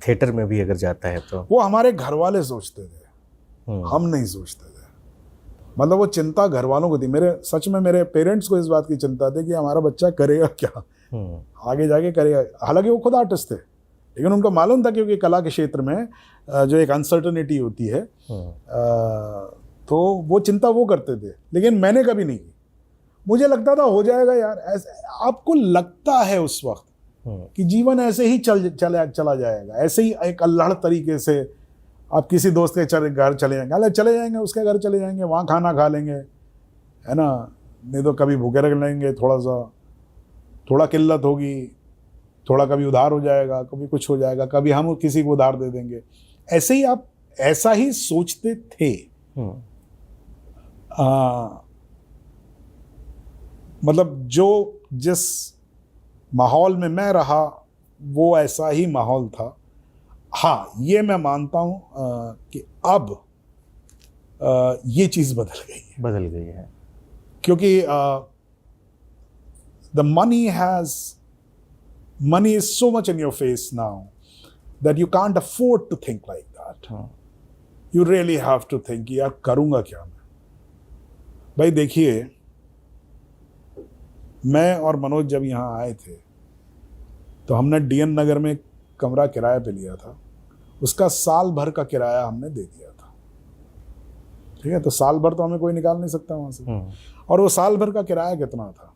थिएटर में भी अगर जाता है तो। वो हमारे घर वाले सोचते थे, हम नहीं सोचते थे। मतलब वो चिंता घर वालों को थी। सच में मेरे पेरेंट्स को इस बात की चिंता थी कि हमारा बच्चा करेगा क्या, आगे जाके करेगा। हालांकि वो खुद आर्टिस्ट थे, लेकिन उनको मालूम था क्योंकि कला के क्षेत्र में जो एक अनसर्टनिटी होती है, तो वो चिंता वो करते थे, लेकिन मैंने कभी नहीं की। मुझे लगता था हो जाएगा यार। ऐसे आपको लगता है उस वक्त कि जीवन ऐसे ही चला जाएगा, ऐसे ही एक अल्लाह तरीके से आप किसी दोस्त के घर चले जाएंगे, उसके घर चले जाएंगे, वहाँ खाना खा लेंगे, है ना, नहीं तो कभी भूखे रख लेंगे, थोड़ा किल्लत होगी, थोड़ा कभी उधार हो जाएगा, कभी कुछ हो जाएगा, कभी हम किसी को उधार दे देंगे। ऐसे ही आप ऐसा ही सोचते थे। मतलब जो जिस माहौल में मैं रहा वो ऐसा ही माहौल था। हाँ, ये मैं मानता हूँ कि अब ये चीज़ बदल गई है, क्योंकि the money is so much in your face now that you can't afford to think like that. You really have to think, यार करूँगा क्या मैं। भाई देखिए, मैं और मनोज जब यहाँ आए थे तो हमने डीएन नगर में कमरा किराए पे लिया था, उसका साल भर का किराया हमने दे दिया था। ठीक है, तो साल भर तो हमें कोई निकाल नहीं सकता वहाँ से। और वो साल भर का किराया कितना था?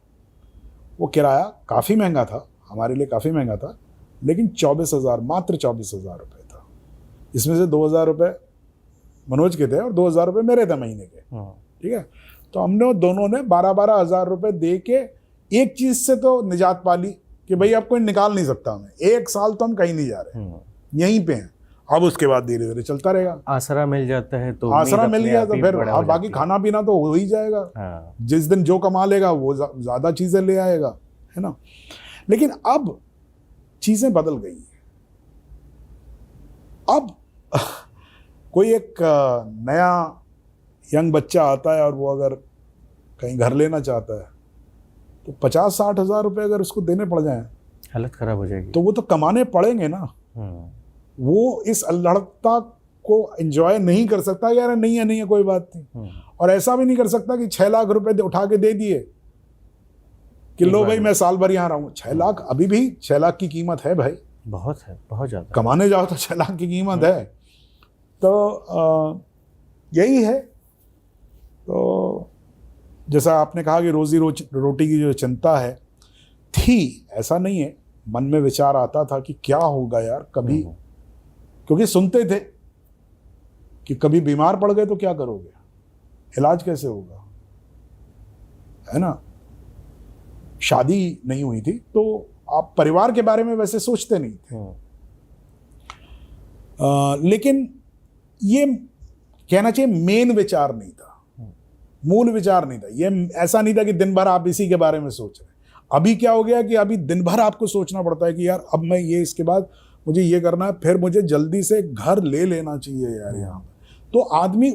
वो किराया काफ़ी महंगा था, हमारे लिए काफ़ी महंगा था, लेकिन 24,000, मात्र 24,000 रुपये था। इसमें से 2,000 रुपये मनोज के थे और 2,000 रुपये मेरे थे महीने के। ठीक है, तो हमने दोनों ने 12-12 हज़ार रुपये दे के एक चीज़ से तो निजात पा ली कि भाई अब कोई निकाल नहीं सकता हमें। एक साल तो हम कहीं नहीं जा रहे, यहीं पे हैं। अब उसके बाद धीरे धीरे चलता रहेगा। आसरा मिल जाता है तो आसरा मिल गया तो फिर बाकी खाना पीना तो हो ही जाएगा। जिस दिन जो कमा लेगा वो ज़्यादा चीज़ें ले आएगा, है ना। लेकिन अब चीज़ें बदल गई हैं। अब कोई एक नया यंग बच्चा आता है और वो अगर कहीं घर लेना चाहता है तो 50-60 हज़ार रुपये अगर उसको देने पड़ जाएं, हालत खराब हो जाएगी। तो वो तो कमाने पड़ेंगे ना। वो इस अल्लड़ता को एंजॉय नहीं कर सकता, यार नहीं है कोई बात नहीं। और ऐसा भी नहीं कर सकता कि 6 लाख रुपए उठा के दे दिए कि लो भाई मैं साल भर यहाँ रहूँ। 6 लाख, अभी भी 6 लाख की कीमत है भाई, बहुत है, बहुत ज़्यादा। कमाने जाओ तो 6 लाख की कीमत है। तो यही है। तो जैसा आपने कहा कि रोजी रोटी की जो चिंता है थी, ऐसा नहीं है, मन में विचार आता था कि क्या होगा यार कभी, क्योंकि सुनते थे कि कभी बीमार पड़ गए तो क्या करोगे, इलाज कैसे होगा, है ना। शादी नहीं हुई थी तो आप परिवार के बारे में वैसे सोचते नहीं थे। लेकिन ये कहना चाहिए मेन विचार नहीं था, मूल विचार नहीं था। ये ऐसा नहीं था कि दिन भर आप इसी के बारे में सोच रहे हैं। अभी क्या हो गया कि अभी दिन भर आपको सोचना पड़ता है कि यार अब मैं ये, इसके बाद मुझे ये करना है, फिर मुझे जल्दी से घर ले लेना चाहिए यार यहाँ पे। तो आदमी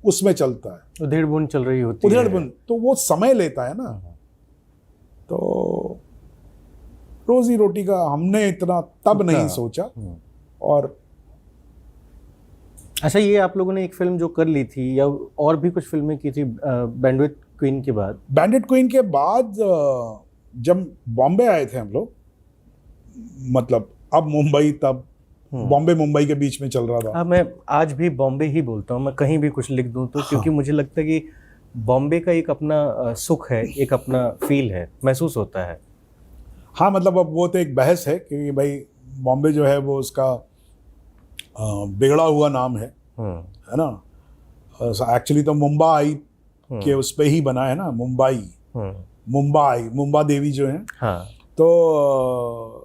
उसमें चलता है, उधेड़ बुन चल रही होती है, उधेड़ बुन, तो वो समय लेता है ना। तो रोजी रोटी का हमने इतना तब नहीं सोचा। और अच्छा, ये आप लोगों ने एक फिल्म जो कर ली थी या और भी कुछ फिल्में की थी बैंडविथ क्वीन के बाद? बैंडविथ क्वीन के बाद जब बॉम्बे आए थे हम लोग, मतलब अब मुंबई, तब बॉम्बे मुंबई के बीच में चल रहा था। मैं आज भी बॉम्बे ही बोलता हूँ, मैं कहीं भी कुछ लिख दूँ तो। क्योंकि मुझे लगता है कि बॉम्बे का एक अपना सुख है, एक अपना फील है, महसूस होता है। हाँ, मतलब अब वो तो एक बहस है कि भाई बॉम्बे जो है वो उसका बिगड़ा हुआ नाम है ना। एक्चुअली तो मुंबई के उस पे ही बना है ना, मुंबा देवी जो है। हाँ। तो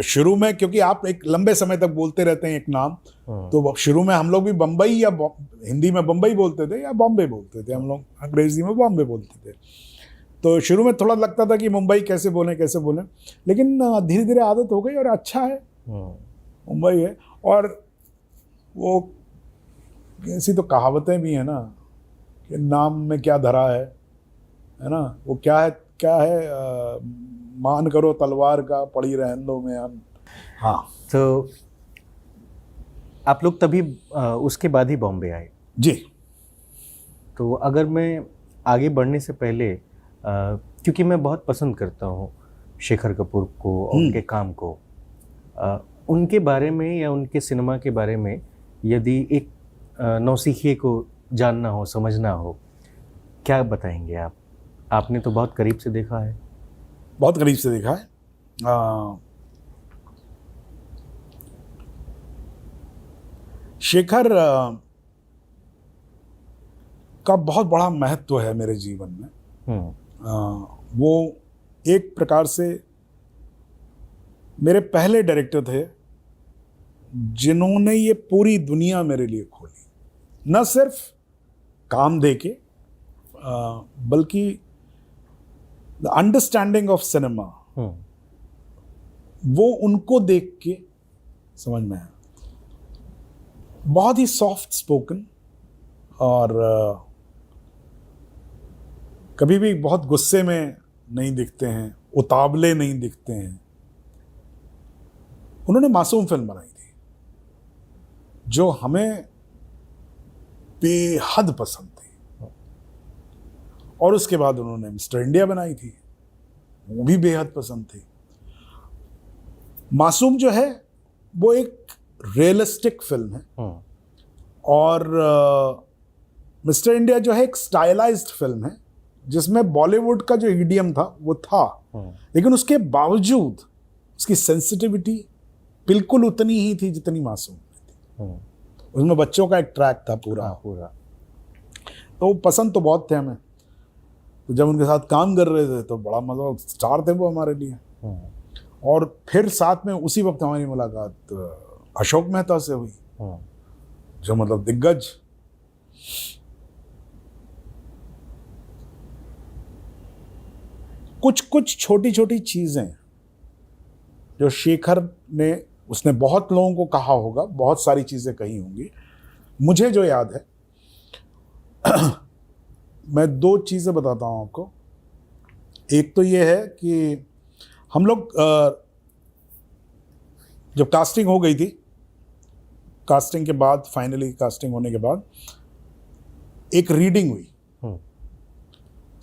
शुरू में, क्योंकि आप एक लंबे समय तक बोलते रहते हैं एक नाम, तो शुरू में हम लोग भी बम्बई या हिंदी में बम्बई बोलते थे या बॉम्बे बोलते थे, हम लोग अंग्रेजी में बॉम्बे बोलते थे। तो शुरू में थोड़ा लगता था कि मुंबई कैसे बोलें, लेकिन धीरे धीरे आदत हो गई और अच्छा है, मुंबई है। और वो ऐसी तो कहावतें भी हैं ना कि नाम में क्या धरा है ना। वो क्या है मान करो तलवार का, पड़ी रहन दो में हम। हाँ, तो आप लोग तभी उसके बाद ही बॉम्बे आए? जी। तो अगर मैं आगे बढ़ने से पहले, क्योंकि मैं बहुत पसंद करता हूँ शेखर कपूर को और उनके काम को, उनके बारे में या उनके सिनेमा के बारे में यदि एक नौसिखिए को जानना हो, समझना हो, क्या बताएंगे आप? आपने तो बहुत करीब से देखा है। बहुत करीब से देखा है। शेखर का बहुत बड़ा महत्व है मेरे जीवन में। वो एक प्रकार से मेरे पहले डायरेक्टर थे जिन्होंने ये पूरी दुनिया मेरे लिए खोली, न सिर्फ काम देके बल्कि द अंडरस्टैंडिंग ऑफ सिनेमा वो उनको देख के समझ में आया। बहुत ही सॉफ्ट स्पोकन और कभी भी बहुत गुस्से में नहीं दिखते हैं, उतावले नहीं दिखते हैं। उन्होंने मासूम फिल्म बनाई थी जो हमें बेहद पसंद थी, और उसके बाद उन्होंने मिस्टर इंडिया बनाई थी, वो भी बेहद पसंद थी। मासूम जो है वो एक रियलिस्टिक फिल्म है और मिस्टर इंडिया जो है एक स्टाइलाइज्ड फिल्म है जिसमें बॉलीवुड का जो ईडियम था वो था, लेकिन उसके बावजूद उसकी सेंसिटिविटी बिल्कुल उतनी ही थी जितनी मासूम थी। उसमें बच्चों का एक ट्रैक था पूरा। तो पसंद तो बहुत थे हमें, तो जब उनके साथ काम कर रहे थे तो बड़ा मजा, स्टार थे वो हमारे लिए। और फिर साथ में उसी वक्त हमारी मुलाकात अशोक मेहता से हुई, जो मतलब दिग्गज। कुछ छोटी छोटी चीजें जो शेखर ने, उसने बहुत लोगों को कहा होगा, बहुत सारी चीजें कही होंगी, मुझे जो याद है मैं 2 चीजें बताता हूं आपको। एक तो ये है कि हम लोग जब कास्टिंग हो गई थी, कास्टिंग के बाद फाइनली कास्टिंग होने के बाद एक रीडिंग हुई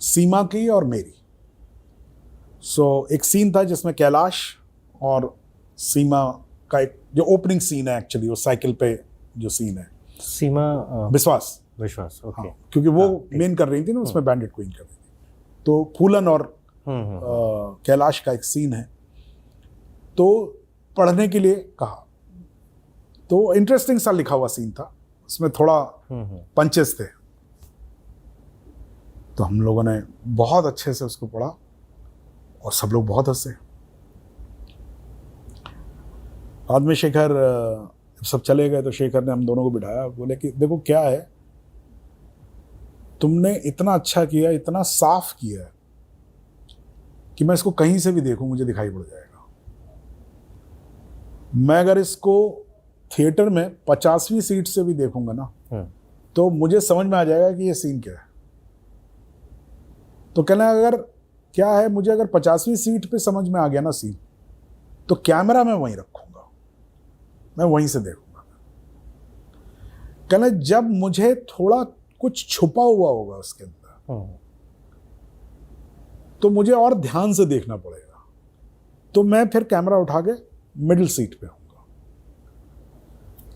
सीमा की और मेरी। एक सीन था जिसमें कैलाश और सीमा का एक जो ओपनिंग सीन है, एक्चुअली वो साइकिल पे जो सीन है, सीमा विश्वास ओके। हाँ, क्योंकि वो मेन कर रही थी ना, उसमें बैंडिट क्वीन कर रही थी। तो फूलन और कैलाश का एक सीन है, तो पढ़ने के लिए कहा, तो इंटरेस्टिंग सा लिखा हुआ सीन था, उसमें थोड़ा पंचेस थे, तो हम लोगों ने बहुत अच्छे से उसको पढ़ा और सब लोग बहुत हंसे। बाद में शेखर सब चले गए तो शेखर ने हम दोनों को बिठाया, बोले कि देखो क्या है, तुमने इतना अच्छा किया, इतना साफ किया है कि मैं इसको कहीं से भी देखूं मुझे दिखाई पड़ जाएगा। मैं अगर इसको थिएटर में 50वीं सीट से भी देखूंगा ना तो मुझे समझ में आ जाएगा कि ये सीन क्या है। तो कहना अगर क्या है, मुझे अगर 50वीं सीट पे समझ में आ गया ना सीन, तो कैमरा मैं वहीं रखूंगा, मैं वहीं से देखूंगा। कहना जब मुझे थोड़ा कुछ छुपा हुआ होगा उसके अंदर तो मुझे और ध्यान से देखना पड़ेगा, तो मैं फिर कैमरा उठा के मिडिल सीट पे होऊंगा।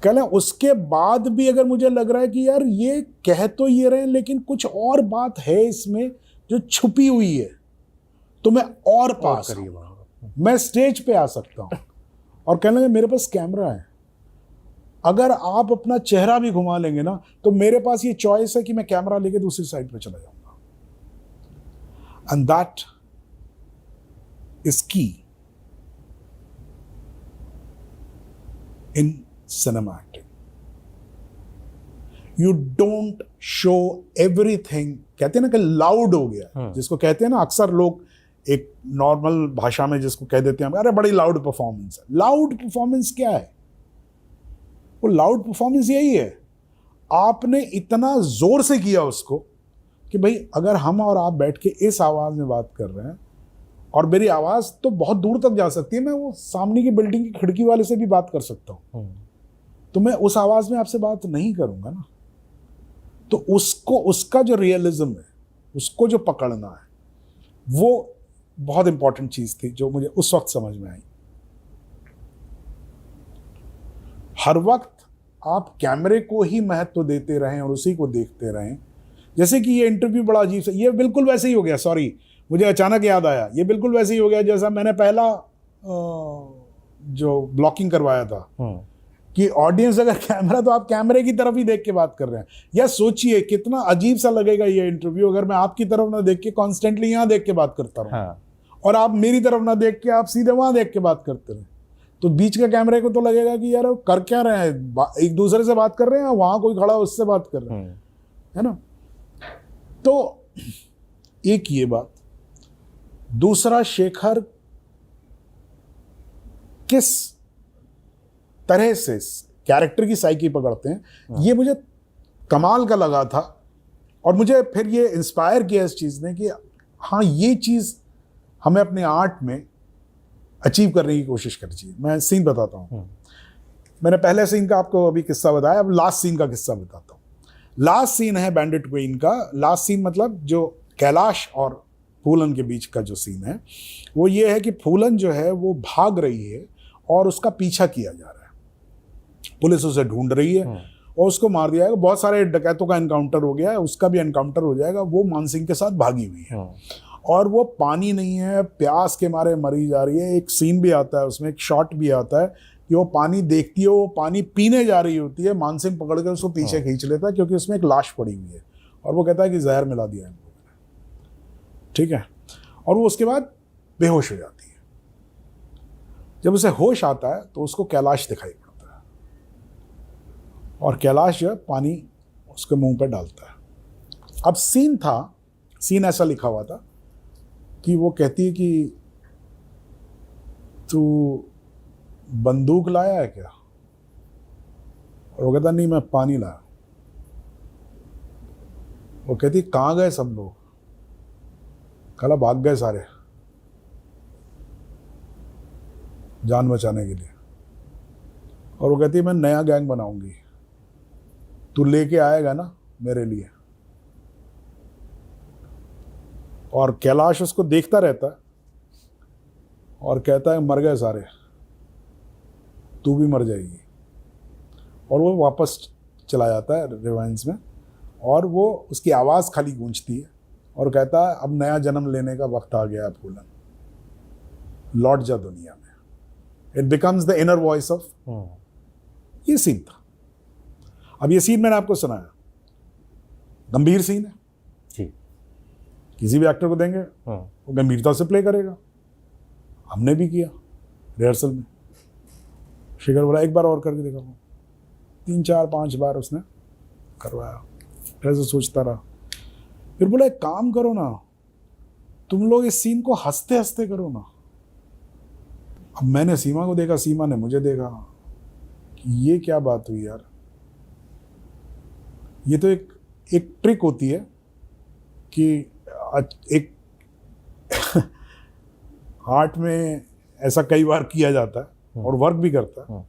कहना उसके बाद भी अगर मुझे लग रहा है कि यार ये कह तो ये रहे लेकिन कुछ और बात है इसमें जो छुपी हुई है, तो मैं और पास मैं स्टेज पे आ सकता हूं। और कहने लगे मेरे पास कैमरा है, अगर आप अपना चेहरा भी घुमा लेंगे ना तो मेरे पास ये चॉइस है कि मैं कैमरा लेके दूसरी साइड पे चला जाऊंगा। एंड दैट इज की in cinema acting. You don't show everything. कहते हैं ना कि लाउड हो गया, जिसको कहते हैं ना अक्सर लोग एक नॉर्मल भाषा में जिसको कह देते हैं अरे बड़ी लाउड परफॉर्मेंस है। लाउड परफॉर्मेंस क्या है? वो लाउड परफॉर्मेंस यही है, आपने इतना जोर से किया उसको कि भाई अगर हम और आप बैठ के इस आवाज में बात कर रहे हैं और मेरी आवाज तो बहुत दूर तक जा सकती है, मैं वो सामने की बिल्डिंग की खिड़की वाले से भी बात कर सकता हूं, तो मैं उस आवाज में आपसे बात नहीं करूंगा ना। तो उसको, उसका जो रियलिज्म है, उसको जो पकड़ना है, वो बहुत इंपॉर्टेंट चीज थी जो मुझे उस वक्त समझ में आई। हर वक्त आप कैमरे को ही महत्व देते रहें और उसी को देखते रहें। जैसे कि ये इंटरव्यू बड़ा अजीब सा, ये बिल्कुल वैसे ही हो गया, सॉरी मुझे अचानक याद आया, ये बिल्कुल वैसे ही हो गया जैसा मैंने पहला जो ब्लॉकिंग करवाया था कि ऑडियंस अगर कैमरा, तो आप कैमरे की तरफ ही देख के बात कर रहे हैं। या सोचिए कितना अजीब सा लगेगा ये इंटरव्यू अगर मैं आपकी तरफ ना देख के कॉन्स्टेंटली यहाँ देख के बात करता रहूँ। हाँ। और आप मेरी तरफ ना देख के आप सीधे वहां देख के बात करते रहे, तो बीच के कैमरे को तो लगेगा कि यार कर क्या रहे हैं, एक दूसरे से बात कर रहे हैं, वहां कोई खड़ा उससे बात कर रहे हैं, है ना। तो एक ये बात। दूसरा, शेखर किस तरह से कैरेक्टर की साइकी पकड़ते हैं, ये मुझे कमाल का लगा था। और मुझे फिर ये इंस्पायर किया इस चीज़ ने कि हाँ, ये चीज़ हमें अपने आर्ट में अचीव करने की कोशिश करनी चाहिए। मैं सीन बताता हूँ। मैंने पहले सीन का आपको अभी किस्सा बताया, अब लास्ट सीन का किस्सा बताता हूँ। लास्ट सीन है बैंडिट क्वीन का। लास्ट सीन मतलब जो कैलाश और फूलन के बीच का जो सीन है, वो ये है कि फूलन जो है वो भाग रही है और उसका पीछा किया जा रहा है, पुलिस उसे ढूंढ रही है और उसको मार दिया जाएगा। बहुत सारे डकैतों का एनकाउंटर हो गया है, उसका भी एनकाउंटर हो जाएगा। वो मानसिंह के साथ भागी हुई है और वो पानी नहीं है, प्यास के मारे मरी जा रही है। एक सीन भी आता है उसमें, एक शॉट भी आता है कि वो पानी देखती है, वो पानी पीने जा रही होती है, मानसिंह पकड़ कर उसको पीछे खींच लेता है क्योंकि उसमें एक लाश पड़ी हुई है और वो कहता है कि जहर मिला दिया है, ठीक है। और वो उसके बाद बेहोश हो जाती है। जब उसे होश आता है तो उसको कैलाश दिखाई पड़ता है और कैलाश जो है पानी उसके मुंह पे डालता है। अब सीन ऐसा लिखा हुआ था कि वो कहती है कि तू बंदूक लाया है क्या, और वो कहता नहीं, मैं पानी लाया। वो कहती कहाँ गए सब लोग, कल भाग गए सारे जान बचाने के लिए। और वो कहती है मैं नया गैंग बनाऊंगी, तू लेके आएगा ना मेरे लिए। और कैलाश उसको देखता रहता है और कहता है मर गए सारे, तू भी मर जाएगी। और वो वापस चला जाता है रिवाइंड्स में और वो उसकी आवाज़ खाली गूंजती है और कहता है अब नया जन्म लेने का वक्त आ गया है फूलन, लौट जा दुनिया में। It becomes the inner voice of. ये सीन था। अब ये सीन मैंने आपको सुनाया, गंभीर सीन है जी। किसी भी एक्टर को देंगे वो गंभीरता से प्ले करेगा। हमने भी किया रिहर्सल में। शेखर बोला एक बार और करके देखा। 3 4 5 बार उसने करवाया, ऐसे सोचता रहा। फिर बोला एक काम करो ना, तुम लोग इस सीन को हंसते हंसते करो ना। अब मैंने सीमा को देखा, सीमा ने मुझे देखा कि ये क्या बात हुई यार। ये तो एक ट्रिक होती है कि एक आर्ट में ऐसा कई बार किया जाता है और वर्क भी करता है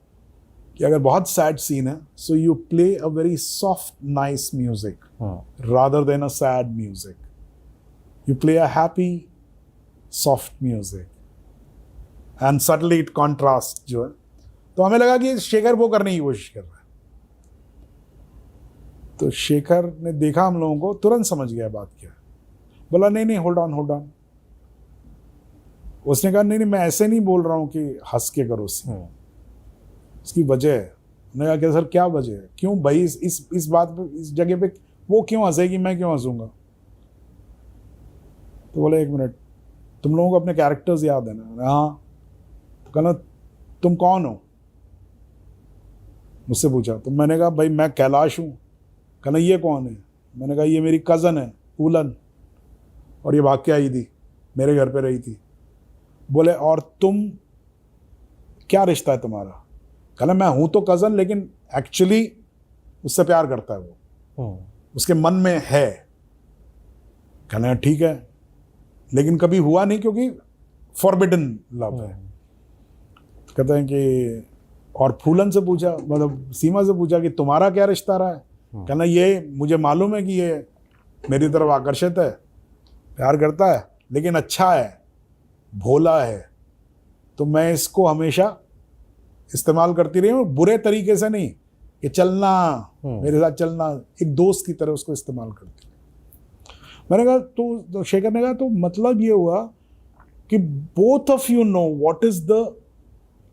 कि अगर बहुत सैड सीन है, so you play a very soft nice music rather than a sad music. You play a happy soft music and suddenly it contrasts जो है। तो हमें लगा कि शेखर वो करने की कोशिश कर रहा है। तो शेखर ने देखा हम लोगों को, तुरंत समझ गया बात क्या है। बोला नहीं होल्ड ऑन। उसने कहा नहीं मैं ऐसे नहीं बोल रहा हूँ कि हंस के करो सीन, उसकी वजह है। मैंने कहा क्या सर क्या वजह है, क्यों भाई इस बात पे, इस जगह पे वो क्यों हंसेगी, मैं क्यों हंसूंगा। तो बोले 1 मिनट, तुम लोगों को अपने कैरेक्टर्स याद है ना। हाँ। तो कहना तुम कौन हो, मुझसे पूछा। तो मैंने कहा भाई मैं कैलाश हूँ। कहना ये कौन है। मैंने कहा ये मेरी कज़न है फूलन, और ये भाग के आई थी, मेरे घर पे रही थी। बोले और तुम, क्या रिश्ता है तुम्हारा। कहना मैं हूँ तो कज़न, लेकिन एक्चुअली उससे प्यार करता है वो, उसके मन में है। कहना ठीक है, लेकिन कभी हुआ नहीं क्योंकि फॉरबिडन लव है। कहते हैं कि और फूलन से पूछा, मतलब सीमा से पूछा कि तुम्हारा क्या रिश्ता रहा है। कहना ये मुझे मालूम है कि ये मेरी तरफ आकर्षित है, प्यार करता है, लेकिन अच्छा है, भोला है, तो मैं इसको हमेशा इस्तेमाल करती रही हूँ, बुरे तरीके से नहीं कि चलना मेरे साथ चलना, एक दोस्त की तरह उसको इस्तेमाल करती। मैंने कहा तो शेखर ने कहा तो मतलब ये हुआ कि both of you know what is the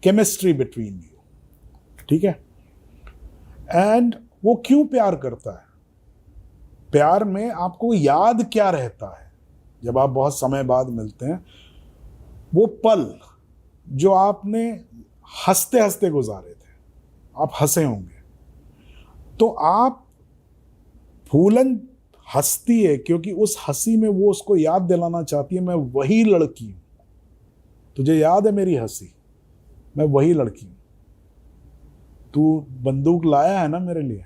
chemistry between you, ठीक है। एंड वो क्यों प्यार करता है, प्यार में आपको याद क्या रहता है जब आप बहुत समय बाद मिलते हैं, वो पल जो आपने हंसते हंसते गुजारे थे, आप हंसे होंगे, तो आप फूलन हंसती है क्योंकि उस हंसी में वो उसको याद दिलाना चाहती है, मैं वही लड़की हूं, तुझे याद है मेरी हंसी, मैं वही लड़की हूं, तू बंदूक लाया है ना मेरे लिए,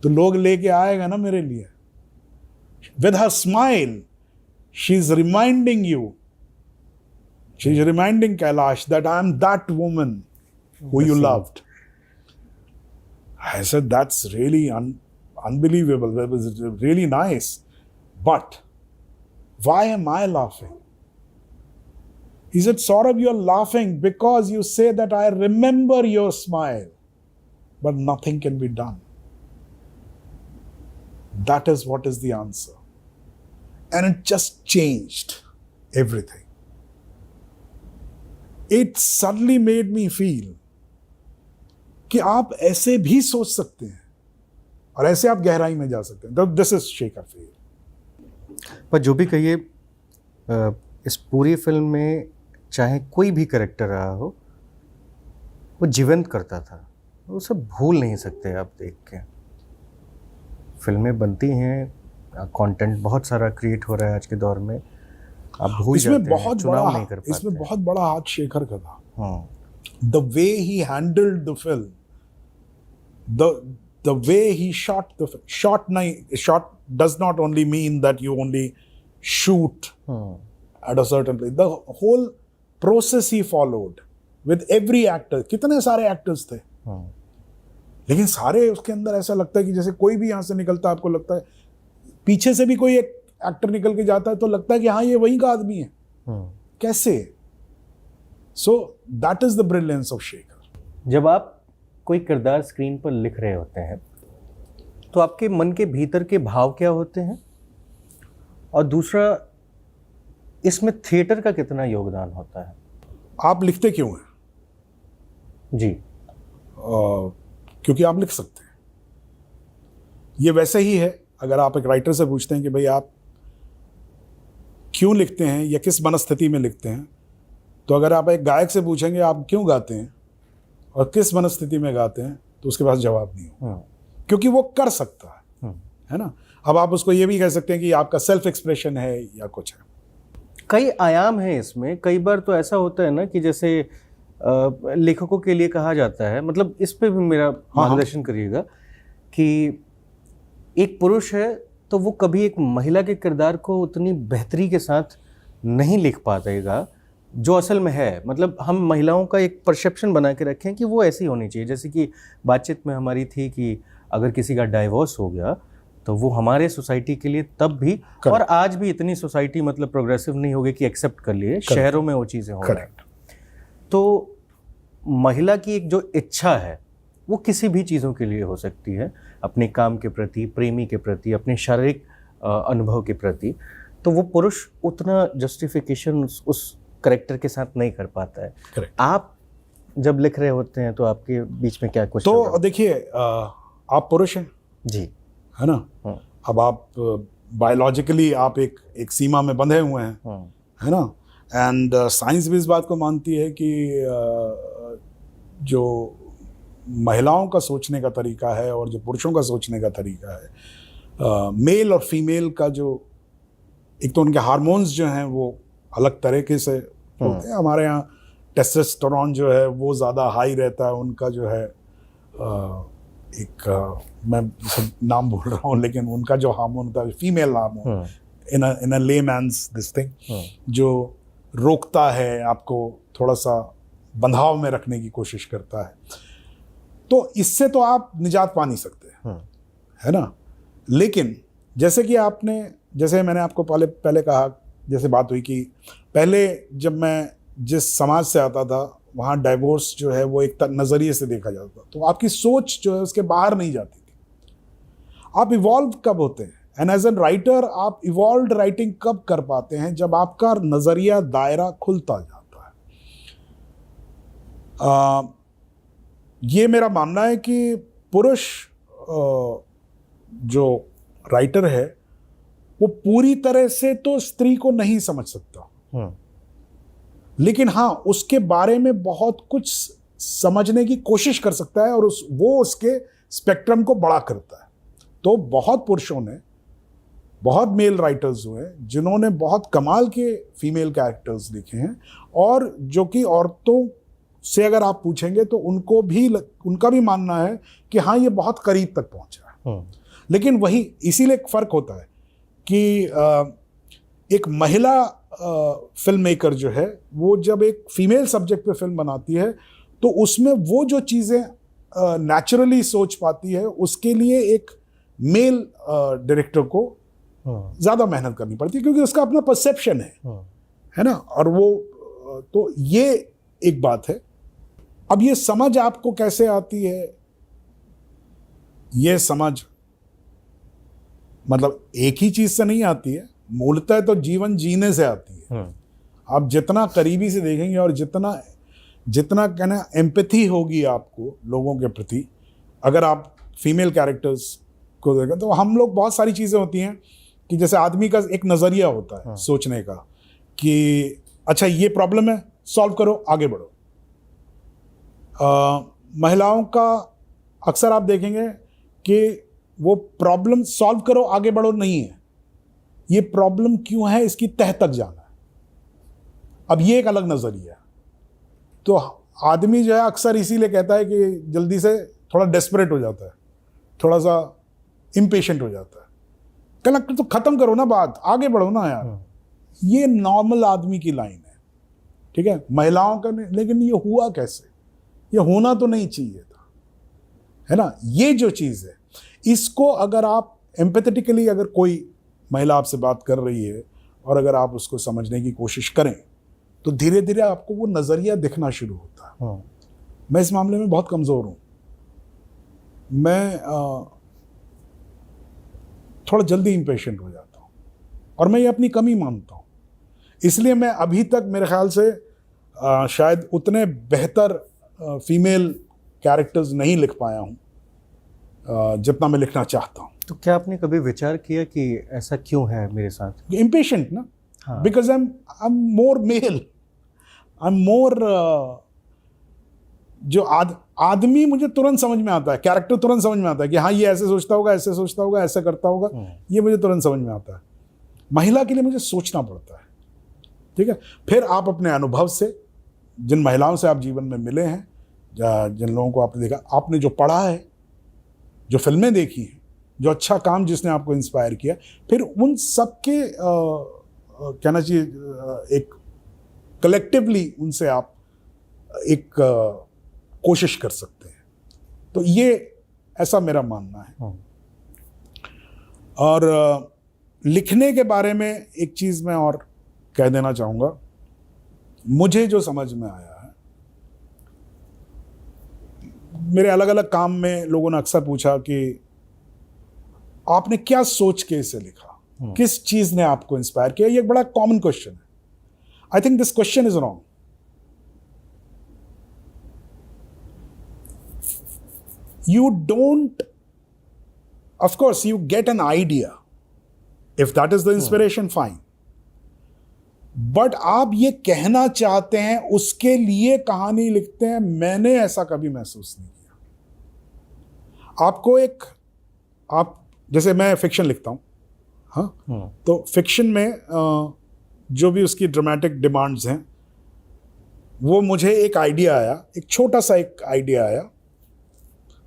तो लोग लेके आएगा ना मेरे लिए। With her smile she is reminding you, she is reminding Kailash that I am that woman who you loved. I said, that's really unbelievable. That was really nice. But why am I laughing? He said, Saurabh, you're laughing because you say that I remember your smile, but nothing can be done. That is what is the answer. And it just changed everything. It suddenly made me feel कि आप ऐसे भी सोच सकते हैं और ऐसे आप गहराई में जा सकते हैं। दिस इज शेखर फेर। पर जो भी कहिए, इस पूरी फिल्म में चाहे कोई भी कैरेक्टर रहा हो, वो जीवंत करता था, वो सब भूल नहीं सकते आप देख के। फिल्में बनती हैं, कंटेंट बहुत सारा क्रिएट हो रहा है आज के दौर में, आप भूल जाते हैं, चुनाव नहीं कर पाते। इसमें बहुत बड़ा हाथ शेखर का था। The way he handled the film, the way he shot the film. Shot does not only mean that you only shoot at a certain place. The whole process he followed with every actor. कितने सारे actors थे, लेकिन सारे उसके अंदर ऐसा लगता है कि जैसे कोई भी यहाँ से निकलता है, आपको लगता है पीछे से भी कोई एक एक्टर निकल के जाता है तो लगता है कि हाँ ये वही का आदमी है। कैसे? So that is the brilliance of Shekhar. जब आप कोई किरदार स्क्रीन पर लिख रहे होते हैं तो आपके मन के भीतर के भाव क्या होते हैं, और दूसरा इसमें थिएटर का कितना योगदान होता है? आप लिखते क्यों हैं? जी, क्योंकि आप लिख सकते हैं। ये वैसे ही है, अगर आप एक राइटर से पूछते हैं कि भाई आप क्यों लिखते हैं या किस मनस्थिति में लिखते हैं, तो अगर आप एक गायक से पूछेंगे आप क्यों गाते हैं और किस मनस्थिति में गाते हैं, तो उसके पास जवाब नहीं होगा, क्योंकि वो कर सकता है ना। अब आप उसको ये भी कह सकते हैं कि आपका सेल्फ एक्सप्रेशन है या कुछ है। कई आयाम हैं इसमें। कई बार तो ऐसा होता है ना कि जैसे लेखकों के लिए कहा जाता है, मतलब इस पे भी मेरा मार्गदर्शन करिएगा, कि एक पुरुष है तो वो कभी एक महिला के किरदार को उतनी बेहतरी के साथ नहीं लिख पाएगा जो असल में है। मतलब हम महिलाओं का एक परसेप्शन बना के रखें कि वो ऐसी होनी चाहिए। जैसे कि बातचीत में हमारी थी कि अगर किसी का डाइवोर्स हो गया तो वो हमारे सोसाइटी के लिए तब भी, और आज भी इतनी सोसाइटी मतलब प्रोग्रेसिव नहीं होगी कि एक्सेप्ट कर लिए, शहरों में वो चीज़ें हो रही हैं। तो महिला की एक जो इच्छा है वो किसी भी चीज़ों के लिए हो सकती है, अपने काम के प्रति, प्रेमी के प्रति, अपने शारीरिक अनुभव के प्रति। तो वो पुरुष उतना जस्टिफिकेशन उस करेक्टर के साथ नहीं कर पाता है। आप जब लिख रहे होते हैं तो आपके बीच में क्या कुछ? तो देखिए, आप पुरुष हैं जी, है ना। अब आप बायोलॉजिकली आप एक सीमा में बंधे हुए हैं, है ना। एंड साइंस भी इस बात को मानती है कि जो महिलाओं का सोचने का तरीका है और जो पुरुषों का सोचने का तरीका है, मेल और फीमेल का जो एक तो उनके हार्मोन्स जो हैं वो अलग तरीके से होते हैं। हमारे यहाँ टेस्टोस्टेरोन जो है वो ज़्यादा हाई रहता है, उनका जो है मैं नाम बोल रहा हूँ, लेकिन उनका जो हार्मोन होता है female hormone, in a layman's this thing, जो रोकता है आपको, थोड़ा सा बंधाव में रखने की कोशिश करता है। तो इससे तो आप निजात पा नहीं सकते, है ना। लेकिन जैसे कि जैसे मैंने आपको पहले कहा, जैसे बात हुई कि पहले जब मैं जिस समाज से आता था वहाँ डाइवोर्स जो है वो एक नज़रिए से देखा जाता था, तो आपकी सोच जो है उसके बाहर नहीं जाती थी। आप इवॉल्व कब होते हैं, एंड एज एन राइटर आप इवॉल्व्ड राइटिंग कब कर पाते हैं, जब आपका नज़रिया दायरा खुलता जाता है। ये मेरा मानना है कि पुरुष जो राइटर है वो पूरी तरह से तो स्त्री को नहीं समझ सकता, लेकिन हाँ उसके बारे में बहुत कुछ समझने की कोशिश कर सकता है और वो उसके स्पेक्ट्रम को बड़ा करता है। तो बहुत पुरुषों ने, बहुत मेल राइटर्स हुए जिन्होंने बहुत कमाल के फीमेल कैरेक्टर्स लिखे हैं, और जो कि औरतों से अगर आप पूछेंगे तो उनका भी मानना है कि हाँ ये बहुत करीब तक पहुंचा है। लेकिन वही इसीलिए एक फर्क होता है कि एक महिला फिल्म मेकर जो है वो जब एक फीमेल सब्जेक्ट पे फिल्म बनाती है तो उसमें वो जो चीज़ें नेचुरली सोच पाती है उसके लिए एक मेल डायरेक्टर को ज़्यादा मेहनत करनी पड़ती है, क्योंकि उसका अपना परसेप्शन है ना। और वो तो ये एक बात है। अब ये समझ आपको कैसे आती है, ये समझ मतलब एक ही चीज से नहीं आती है, मूलतः तो जीवन जीने से आती है। आप जितना करीबी से देखेंगे और जितना कहना एम्पैथी होगी आपको लोगों के प्रति, अगर आप फीमेल कैरेक्टर्स को देखें तो हम लोग बहुत सारी चीज़ें होती हैं कि जैसे आदमी का एक नज़रिया होता है सोचने का कि अच्छा ये प्रॉब्लम है, सॉल्व करो, आगे बढ़ो। महिलाओं का अक्सर आप देखेंगे कि वो प्रॉब्लम सॉल्व करो आगे बढ़ो नहीं है, ये प्रॉब्लम क्यों है इसकी तह तक जाना है। अब ये एक अलग नज़रिया है। तो आदमी जो है अक्सर इसीलिए कहता है कि जल्दी से थोड़ा डेस्परेट हो जाता है, थोड़ा सा इम्पेशेंट हो जाता है, कहना तो ख़त्म करो ना बात, आगे बढ़ो ना यार। ये नॉर्मल आदमी की लाइन है, ठीक है, महिलाओं का नहीं। लेकिन ये हुआ कैसे, ये होना तो नहीं चाहिए था, है ना। ये जो चीज़ है इसको अगर आप एम्पैथेटिकली, अगर कोई महिला आपसे बात कर रही है और अगर आप उसको समझने की कोशिश करें तो धीरे धीरे आपको वो नज़रिया दिखना शुरू होता है। मैं इस मामले में बहुत कमज़ोर हूँ, मैं थोड़ा जल्दी इम्पेशेंट हो जाता हूँ और मैं ये अपनी कमी मानता हूँ। इसलिए मैं अभी तक मेरे ख्याल से शायद उतने बेहतर फीमेल कैरेक्टर्स नहीं लिख पाया हूँ जितना मैं लिखना चाहता हूँ। तो क्या आपने कभी विचार किया कि ऐसा क्यों है मेरे साथ? इम्पेशेंट ना, because I am more male, I am more जो आदमी मुझे तुरंत समझ में आता है, कैरेक्टर तुरंत समझ में आता है कि हाँ ये ऐसे सोचता होगा, ऐसे सोचता होगा, ऐसे करता होगा, ये मुझे तुरंत समझ में आता है। महिला के लिए मुझे सोचना पड़ता है, ठीक है। फिर आप अपने अनुभव से, जिन महिलाओं से आप जीवन में मिले हैं, जिन लोगों को आपने देखा, आपने जो पढ़ा है, जो फिल्में देखी हैं, जो अच्छा काम जिसने आपको इंस्पायर किया, फिर उन सब के कहना चाहिए एक कलेक्टिवली उनसे आप एक कोशिश कर सकते हैं। तो ये ऐसा मेरा मानना है। और लिखने के बारे में एक चीज़ मैं और कह देना चाहूँगा। मुझे जो समझ में आया है, मेरे अलग अलग काम में लोगों ने अक्सर पूछा कि आपने क्या सोच के इसे लिखा, किस चीज़ ने आपको इंस्पायर किया। ये एक बड़ा कॉमन क्वेश्चन है। I think this question is wrong. You don't, of course, you get an idea. If that is the inspiration, fine. But आप ये कहना चाहते हैं, उसके लिए कहानी लिखते हैं, मैंने ऐसा कभी महसूस नहीं किया। आपको आप जैसे मैं फिक्शन लिखता हूँ, हाँ, तो फिक्शन में जो भी उसकी ड्रामेटिक डिमांड्स हैं, वो मुझे एक आइडिया आया, एक छोटा सा एक आइडिया आया।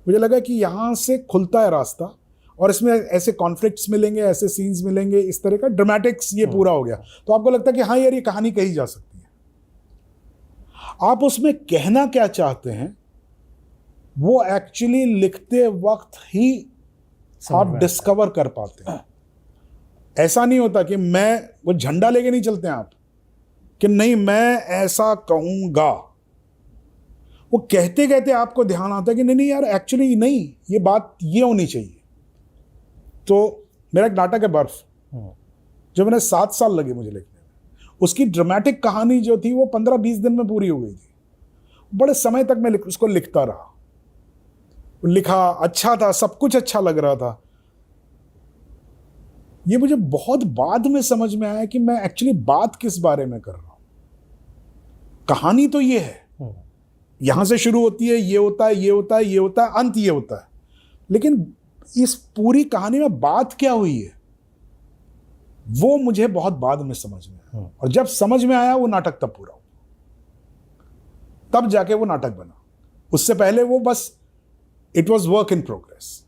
मुझे लगा कि यहाँ से खुलता है रास्ता और इसमें ऐसे कॉन्फ्लिक्ट्स मिलेंगे, ऐसे सीन्स मिलेंगे, इस तरह का ड्रामेटिक्स ये पूरा हो गया। तो आपको लगता है कि हाँ यार ये कहानी कही जा सकती है। आप उसमें कहना क्या चाहते हैं वो एक्चुअली लिखते वक्त ही आप डिस्कवर कर पाते हैं। ऐसा नहीं होता कि वो झंडा लेके नहीं चलते हैं आप कि नहीं मैं ऐसा कहूँगा। वो कहते कहते आपको ध्यान आता है कि नहीं यार एक्चुअली नहीं, ये बात ये होनी चाहिए। तो मेरा एक नाटक है बर्फ, जो मैंने 7 साल लगे मुझे लिखने में। उसकी ड्रामेटिक कहानी जो थी वो 15-20 दिन में पूरी हो गई थी। बड़े समय तक मैं उसको लिखता रहा। लिखा, अच्छा था, सब कुछ अच्छा लग रहा था। ये मुझे बहुत बाद में समझ में आया कि मैं एक्चुअली बात किस बारे में कर रहा हूं। कहानी तो ये है, यहां से शुरू होती है, ये होता है, ये होता है, ये होता है, अंत ये होता है, लेकिन इस पूरी कहानी में बात क्या हुई है वो मुझे बहुत बाद में समझ में आया। और जब समझ में आया वो नाटक तब पूरा हुआ, तब जाके वो नाटक बना। उससे पहले वो बस it was work in progress.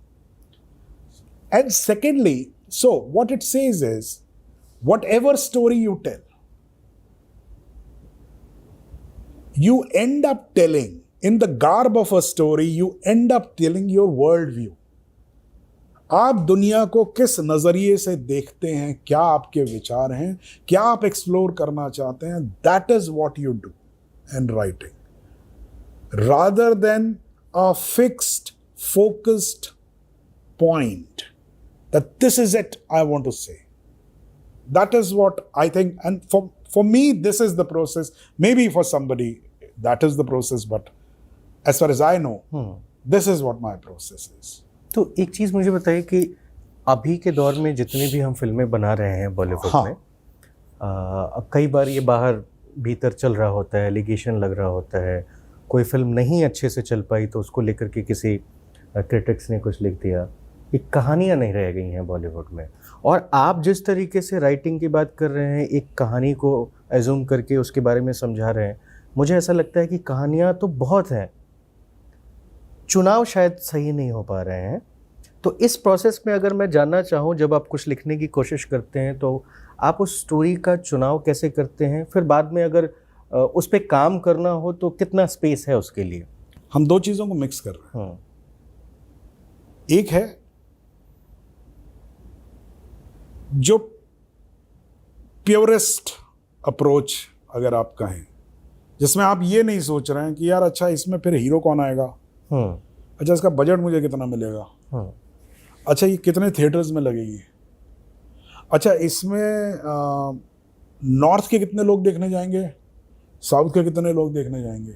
And secondly, so what it says is, whatever story you tell, you end up telling, in the garb of a story, you end up telling your world view. आप दुनिया को किस नजरिए से देखते हैं, क्या आपके विचार हैं, क्या आप एक्सप्लोर करना चाहते हैं, that is what you do in writing, rather than a fixed, focused point that this is it I want to say. That is what I think, and for me this is the process. Maybe for somebody that is the process, but as far as I know, this is what my process is. तो एक चीज़ मुझे बताइए कि अभी के दौर में जितनी भी हम फिल्में बना रहे हैं बॉलीवुड में, अब कई बार ये बाहर भीतर चल रहा होता है, एलिगेशन लग रहा होता है, कोई फिल्म नहीं अच्छे से चल पाई तो उसको लेकर के किसी क्रिटिक्स ने कुछ लिख दिया, एक कहानियाँ नहीं रह गई हैं बॉलीवुड में। और आप जिस तरीके से राइटिंग की बात कर रहे हैं, एक कहानी को एज्यूम करके उसके बारे में समझा रहे हैं, मुझे ऐसा लगता है कि कहानियाँ तो बहुत हैं, चुनाव शायद सही नहीं हो पा रहे हैं। तो इस प्रोसेस में अगर मैं जानना चाहूँ, जब आप कुछ लिखने की कोशिश करते हैं तो आप उस स्टोरी का चुनाव कैसे करते हैं, फिर बाद में अगर उस पर काम करना हो तो कितना स्पेस है उसके लिए? हम दो चीज़ों को मिक्स कर रहे हैं। एक है जो प्योरेस्ट अप्रोच अगर आप कहें, जिसमें आप ये नहीं सोच रहे हैं कि यार अच्छा इसमें फिर हीरो कौन आएगा, अच्छा इसका बजट मुझे कितना मिलेगा, अच्छा ये कितने थिएटर्स में लगेगी, अच्छा इसमें नॉर्थ के कितने लोग देखने जाएंगे, साउथ के कितने लोग देखने जाएंगे।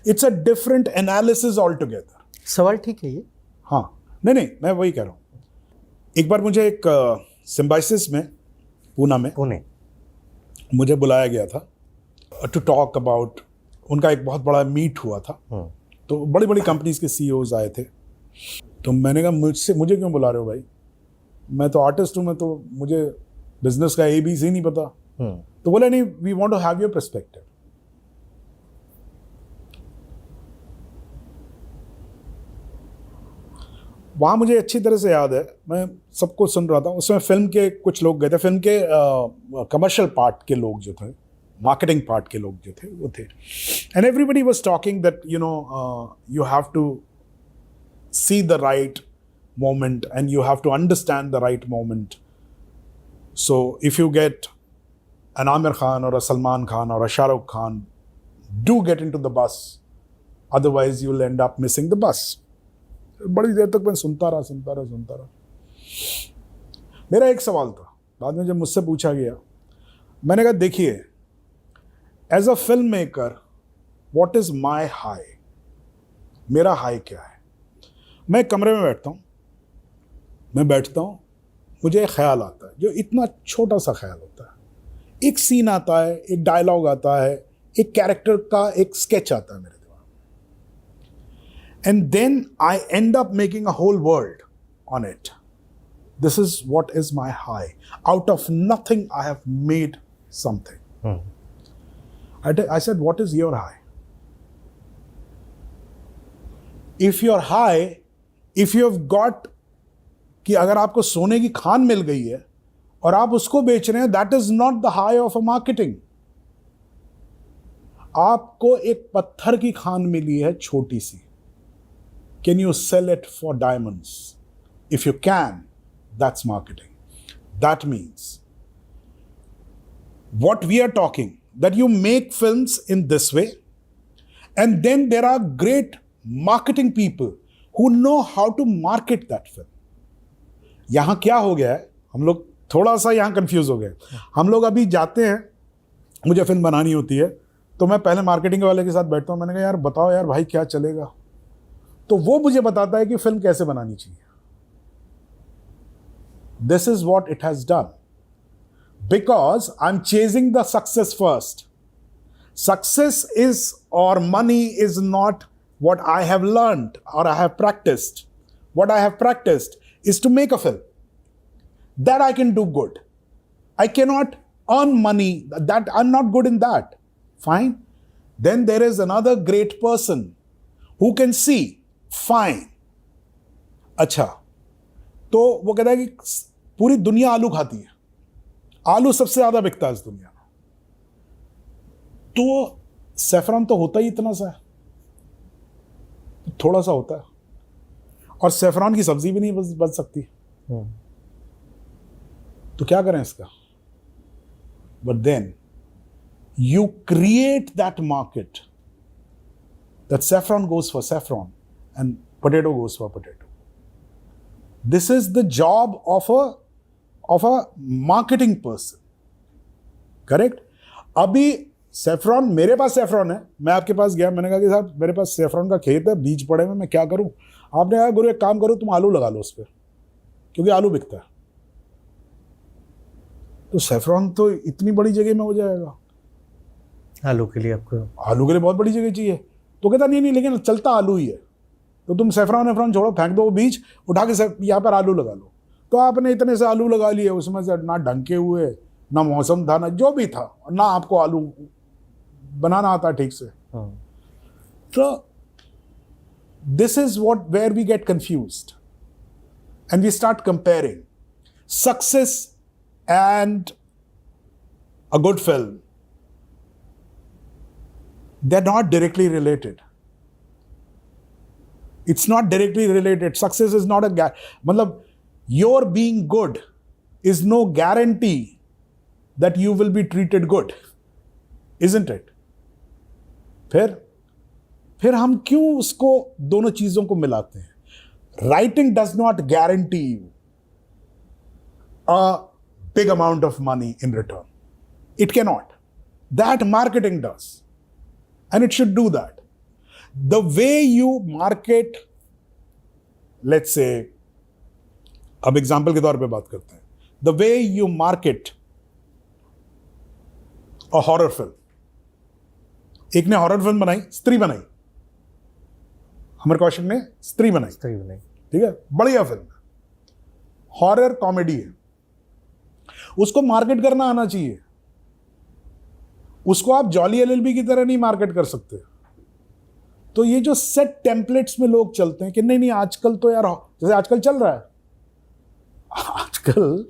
It's a different analysis all together. सवाल ठीक है ये? हाँ, नहीं मैं वही कह रहा हूँ। एक बार मुझे एक सिम्बाइसिस में पुणे मुझे बुलाया गया था टू टॉक अबाउट, उनका एक बहुत बड़ा मीट हुआ था, तो बड़ी बड़ी कंपनीज के सीईओज आए थे। तो मैंने कहा मुझे क्यों बुला रहे हो भाई, मैं तो आर्टिस्ट हूँ, मैं तो मुझे बिजनेस का ABC नहीं पता। तो बोले नहीं, we want to have your perspective. वहाँ मुझे अच्छी तरह से याद है, मैं सबको सुन रहा था, उसमें फिल्म के कुछ लोग गए थे, फिल्म के कमर्शियल पार्ट के लोग जो थे, मार्केटिंग पार्ट के लोग जो थे वो थे। And everybody was talking that you have to see the right moment and you have to understand the right moment. So if you get an Amir Khan or a Salman Khan or a Shah Rukh Khan, do get into the bus, otherwise you'll end up missing the bus. बड़ी देर तक मैं सुनता रहा। मेरा एक सवाल था, बाद में जब मुझसे पूछा गया, मैंने कहा देखिए, as a film maker what is my high, मेरा हाई क्या है। मैं कमरे में बैठता हूँ, मुझे एक ख्याल आता है, जो इतना छोटा सा ख्याल होता है, एक सीन आता है, एक डायलॉग आता है, एक कैरेक्टर का एक स्केच आता है मेरे दिमाग में, and then I end up making a whole world on it. This is what is my high. Out of nothing I have made something. I said, what is your high? If you're high, if you have got, कि अगर आपको सोने की खान मिल गई है और आप उसको बेच रहे हैं, that is not the high of a marketing. आपको एक पत्थर की खान मिली है छोटी सी, can you sell it for diamonds? If you can, that's marketing. That means what we are talking, that you make films in this way, and then there are great marketing people who know how to market that film. यहां क्या हो गया है, हम लोग थोड़ा सा यहां कंफ्यूज हो गए। हम लोग अभी जाते हैं, मुझे फिल्म बनानी होती है तो मैं पहले मार्केटिंग वाले के साथ बैठता हूं, मैंने कहा यार बताओ यार भाई क्या चलेगा, तो तो वो मुझे बताता है कि फिल्म कैसे बनानी चाहिए. This is what it has done. Because I'm chasing the success first. Success is, or money is not what I have learned or I have practiced. What I have practiced is to make a film. That I can do good. I cannot earn money. That I'm not good in that. Fine. Then there is another great person who can see. Fine. अच्छा, तो वो कहता है कि पूरी दुनिया आलू खाती है, आलू सबसे ज्यादा बिकता है इस दुनिया में, तो सैफरॉन तो होता ही इतना सा है, थोड़ा सा होता है, और सैफरॉन की सब्जी भी नहीं बन सकती, तो क्या करें इसका? But then you create that market, that saffron goes for saffron and potato goes for potato. This is the job of a marketing person. Correct? अभी सैफरॉन, मेरे पास सैफरॉन है, मैं आपके पास गया, मैंने कहा कि साहब मेरे पास सैफरॉन का खेत है, बीज पड़े में, मैं क्या करूं? आपने कहा गुरु एक काम करो, तुम आलू लगा लो उस पर, क्योंकि आलू बिकता है. तो सैफरॉन तो इतनी बड़ी जगह में हो जाएगा. आलू के लिए आपको, आलू के लिए बहुत बड़ी जगह चाहिए. तो कहता नहीं, लेकिन चलता आलू ही है, तो तुम सैफरॉन छोड़ो, फेंक दो वो बीज, उठा के यहाँ पर आलू लगा लो. तो आपने इतने से आलू लगा लिए, उसमें से ना ढंके हुए, ना मौसम था, ना जो भी था, ना आपको आलू बनाना आता ठीक से. तो this is what where we get confused and we start comparing success and a good film. They are not directly related. It's not directly related. Success is not a मतलब your being good is no guarantee that you will be treated good, isn't it? फिर हम क्यों उसको दोनों चीजों को मिलाते हैं? Writing does not guarantee you a big amount of money in return. It cannot. That marketing does, and it should do that. The way you market, let's say, अब एग्जाम्पल के तौर पे बात करते हैं, the way you market a horror film. एक ने हॉरर फिल्म बनाई, स्त्री बनाई, अमर कौशिक ने स्त्री बनाई, ठीक है, बढ़िया फिल्म, हॉरर कॉमेडी है, उसको मार्केट करना आना चाहिए. उसको आप जॉली एलएलबी की तरह नहीं मार्केट कर सकते. तो ये जो सेट टेम्पलेट्स में लोग चलते हैं कि नहीं आजकल तो यार, जैसे आजकल चल रहा है, आजकल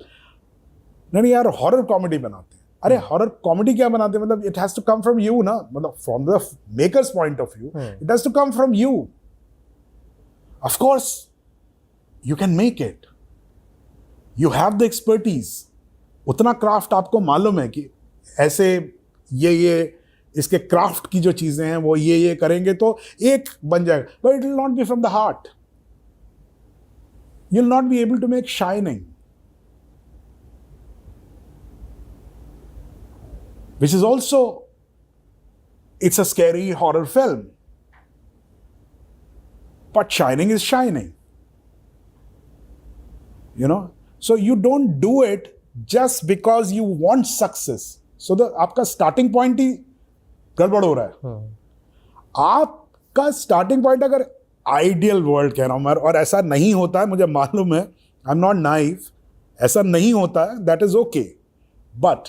नहीं यार हॉरर कॉमेडी बनाते हैं. अरे हॉरर कॉमेडी क्या बनाते हैं? मतलब it has to come from you ना, मतलब from the makers point of view it has to come from you. Of course you can make it, you have the expertise, उतना क्राफ्ट आपको मालूम है कि ऐसे ये इसके क्राफ्ट की जो चीजें हैं वो ये करेंगे तो एक बन जाएगा. But it will not be from the heart. You will not be able to make Shining, which is also, it's a scary horror film, but Shining is Shining, you know. So you don't do it just because you want success. So आपका starting point ही गड़बड़ हो रहा है. आपका स्टार्टिंग पॉइंट, अगर आइडियल वर्ल्ड कह रहा हूं मैं, और ऐसा नहीं होता है, मुझे मालूम है, आई एम नॉट नाइव, ऐसा नहीं होता है, that is okay. But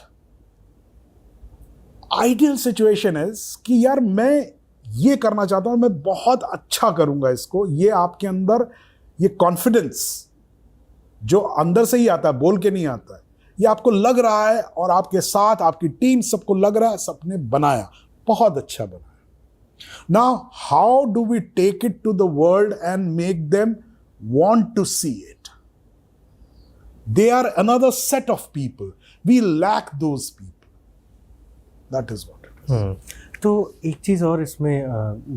ideal situation is कि यार मैं ये करना चाहता हूं, मैं बहुत अच्छा करूंगा इसको. ये आपके अंदर ये कॉन्फिडेंस जो अंदर से ही आता है, बोल के नहीं आता है, ये आपको लग रहा है, और आपके साथ आपकी टीम सबको लग रहा है, सबने बनाया, बहुत अच्छा बनाया. Now, how do we take it to the world and make them want to see it? They are another set of people. We lack those people. That is what it is. तो एक चीज़ और इसमें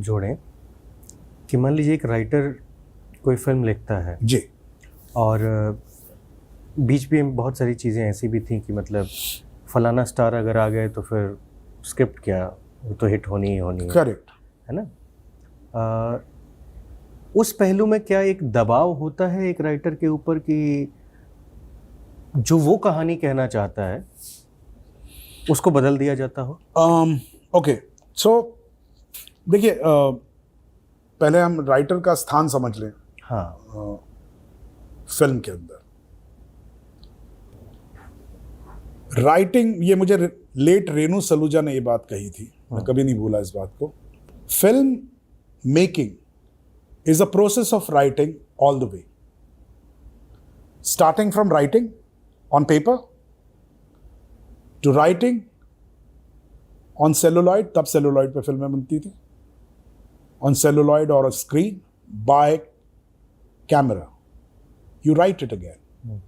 जोड़ें कि मान लीजिए एक राइटर कोई फिल्म लिखता है जी, और बीच में बहुत सारी चीज़ें ऐसी भी थी कि मतलब फलाना स्टार अगर आ गए तो फिर स्क्रिप्ट क्या, वो तो हिट होनी ही होनी है. करेक्ट है ना. उस पहलू में क्या एक दबाव होता है एक राइटर के ऊपर कि जो वो कहानी कहना चाहता है उसको बदल दिया जाता हो? ओके, सो देखिए, पहले हम राइटर का स्थान समझ लें। हाँ। फिल्म के अंदर राइटिंग, ये मुझे लेट रेणु सलूजा ने ये बात कही थी, मैं कभी नहीं भूला इस बात को। Film making is a process of writing all the way. Starting from writing on paper to writing on celluloid, तब celluloid पे फिल्में बनती थी, on celluloid or a screen by camera. You write it again.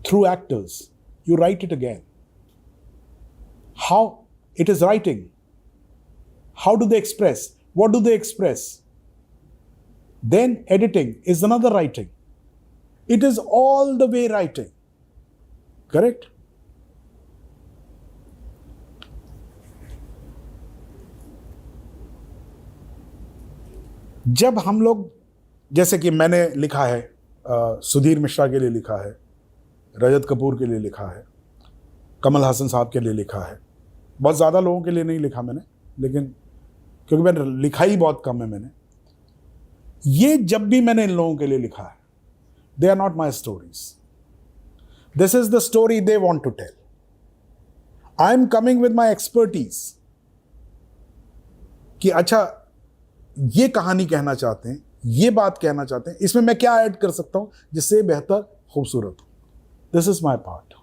Through actors, you write it again. How? It is writing. How do they express? What do they express? Then editing is another writing. It is all the way writing. Correct? जब हम लोग, जैसे कि मैंने लिखा है, सुधीर मिश्रा के लिए लिखा है, रजत कपूर के लिए लिखा है, कमल हासन साहब के लिए लिखा है, बहुत ज़्यादा लोगों के लिए नहीं लिखा मैंने, लेकिन क्योंकि मैंने लिखा ही बहुत कम है मैंने। ये जब भी मैंने इन लोगों के लिए लिखा है, they are not my stories, this is the story they want to tell. I am coming with my expertise कि अच्छा ये कहानी कहना चाहते हैं, ये बात कहना चाहते हैं, इसमें मैं क्या ऐड कर सकता हूं जिससे बेहतर खूबसूरत हो। This is my part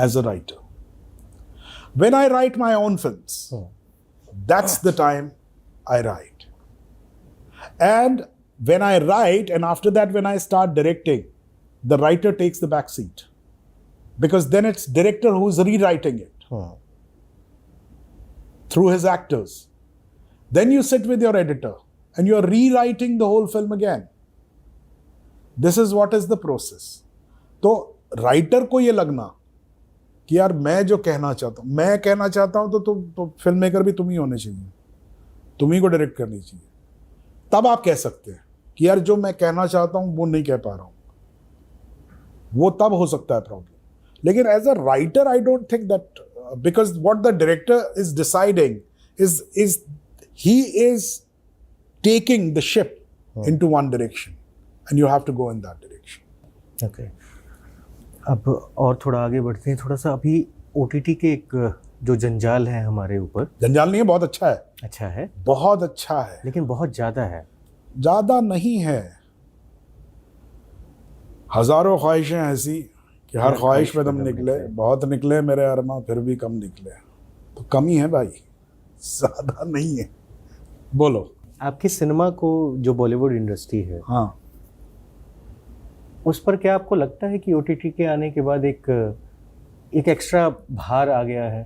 as a writer. When I write my own films, that's the time I write. And when I write, and after that when I start directing, the writer takes the back seat. Because then it's director who's rewriting it through his actors. Then you sit with your editor and you're rewriting the whole film again. This is what is the process. तो राइटर को ये लगना कि यार मैं जो कहना चाहता हूँ, मैं कहना चाहता हूँ, तो फिल्म मेकर भी तुम ही होने चाहिए, तुम ही को डायरेक्ट करनी चाहिए। तब आप कह सकते हैं कि यार जो मैं कहना चाहता हूँ वो नहीं कह पा रहा हूँ, वो तब हो सकता है प्रॉब्लम। लेकिन as a writer I don't think that, because what the director is deciding is he is taking the ship into one direction and you have to go in that direction. Okay, अब और थोड़ा आगे बढ़ते हैं। थोड़ा सा अभी OTT के एक जो जंजाल है हमारे ऊपर, जंजाल नहीं है, बहुत अच्छा है। अच्छा है, बहुत अच्छा है, लेकिन बहुत ज़्यादा है। ज़्यादा नहीं है, हजारों ख्वाहिशें ऐसी कि हर ख्वाहिश पे दम निकले, बहुत निकले मेरे अरमा फिर भी कम निकले। तो कम ही है भाई, ज़्यादा नहीं है। बोलो। आपकी सिनेमा को जो बॉलीवुड इंडस्ट्री है, हाँ, उस पर क्या आपको लगता है कि OTT के आने के बाद एक एक्स्ट्रा भार आ गया है?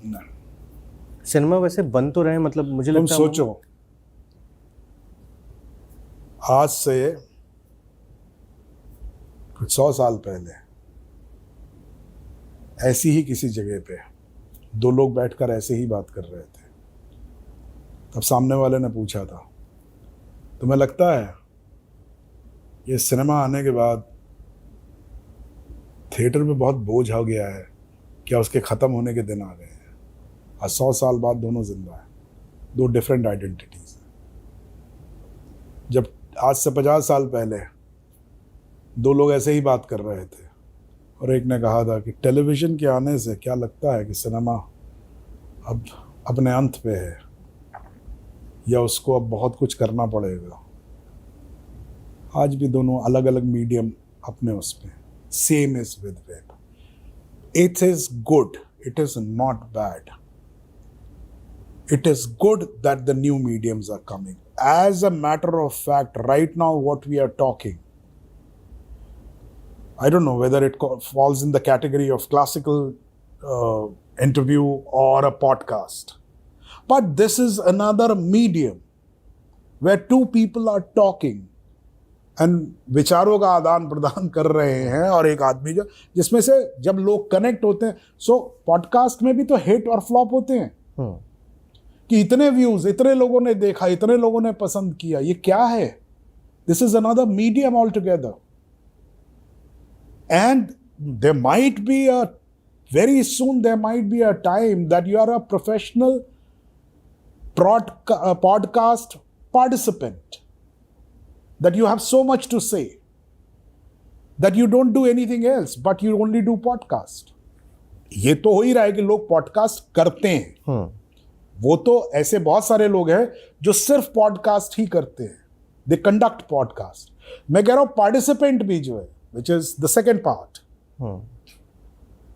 नहीं। सिनेमा वैसे बन तो रहे, मतलब मुझे तुम लगता है सोचो, आज से कुछ 100 साल पहले ऐसी ही किसी जगह पे दो लोग बैठकर ऐसे ही बात कर रहे थे। तब सामने वाले ने पूछा था, तुम्हें लगता है ये सिनेमा आने के बाद थिएटर में बहुत बोझ हो गया है, क्या उसके ख़त्म होने के दिन आ गए हैं? आज 100 साल बाद दोनों जिंदा हैं, दो डिफरेंट आइडेंटिटीज हैं। जब आज से 50 साल पहले दो लोग ऐसे ही बात कर रहे थे और एक ने कहा था कि टेलीविज़न के आने से क्या लगता है कि सिनेमा अब अपने अंत पे है या उसको अब बहुत कुछ करना पड़ेगा। आज भी दोनों अलग अलग मीडियम अपने उसमें, same is with web. It is good, it is not bad, it is good that the new mediums are coming. As a matter of fact, right now what we are talking, I don't know whether it falls in the category of classical interview or a podcast. But this is another medium where two people are talking and विचारों का आदान प्रदान कर रहे हैं, और एक आदमी जो जिसमें से जब लोग कनेक्ट होते हैं, सो पॉडकास्ट में भी तो हिट और फ्लॉप होते हैं कि इतने व्यूज, इतने लोगों ने देखा, इतने लोगों ने पसंद किया, ये क्या है? This is another medium all together. And there might be a very soon there might be a time that you are a professional podcast participant, that you have so much to say that you don't do anything else but you only do podcast. ये तो हो ही रहा है कि लोग पॉडकास्ट करते हैं. वो तो ऐसे बहुत सारे लोग हैं जो सिर्फ पॉडकास्ट ही करते हैं. They conduct podcast. मैं कह रहा हूं पार्टिसिपेंट भी जो है, which is the second part.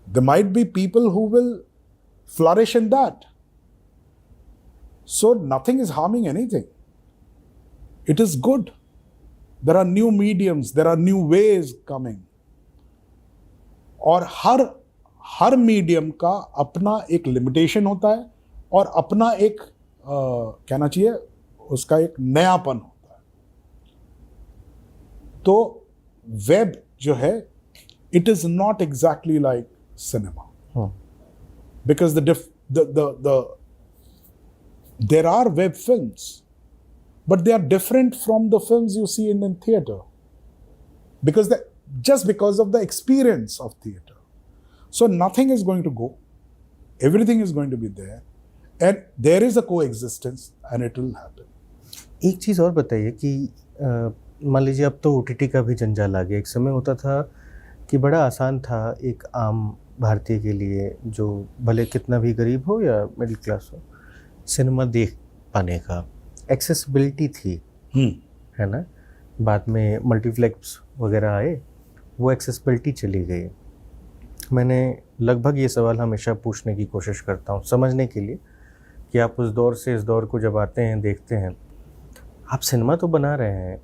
There might be people who will flourish in that. So nothing is harming anything. It is good. There are new mediums, there are new ways coming. और हर मीडियम का अपना एक लिमिटेशन होता है और अपना एक कहना चाहिए उसका एक नयापन होता है. तो वेब जो है, it is not exactly like cinema, because there are web films, but they are different from the films you see in theater, just because of the experience of theater. So nothing is going to go, everything is going to be there, and there is a coexistence and it will happen. एक चीज़ और बताइए कि मान लीजिए अब तो OTT का भी जंजाल आ गया. एक समय होता था कि बड़ा आसान था एक आम भारतीय के लिए, जो भले कितना भी गरीब हो या मिडिल क्लास हो, सिनेमा देख पाने का एक्सेसिबिलिटी थी. है ना. बाद में मल्टीप्लेक्स वगैरह आए, वो एक्सेसिबिलिटी चली गई. मैंने लगभग ये सवाल हमेशा पूछने की कोशिश करता हूँ समझने के लिए कि आप उस दौर से इस दौर को जब आते हैं, देखते हैं, आप सिनेमा तो बना रहे हैं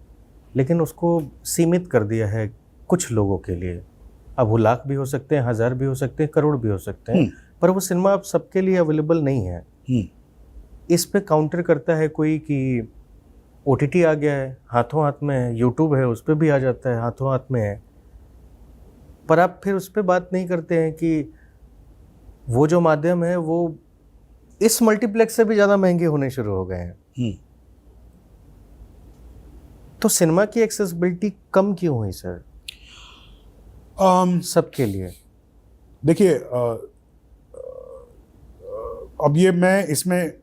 लेकिन उसको सीमित कर दिया है कुछ लोगों के लिए. अब वो लाख भी हो सकते हैं, 1000 भी हो सकते हैं, करोड़ भी हो सकते हैं, पर वो सिनेमा अब सबके लिए अवेलेबल नहीं है. इस पे काउंटर करता है कोई कि OTT आ गया है, हाथों हाथ में है, YouTube है, उस पर भी आ जाता है, हाथों हाथ में है. पर आप फिर उस पर बात नहीं करते हैं कि वो जो माध्यम है वो इस मल्टीप्लेक्स से भी ज़्यादा महंगे होने शुरू हो गए हैं. तो सिनेमा की एक्सेसिबिलिटी कम क्यों हुई सर सबके लिए? देखिए, अब ये मैं इसमें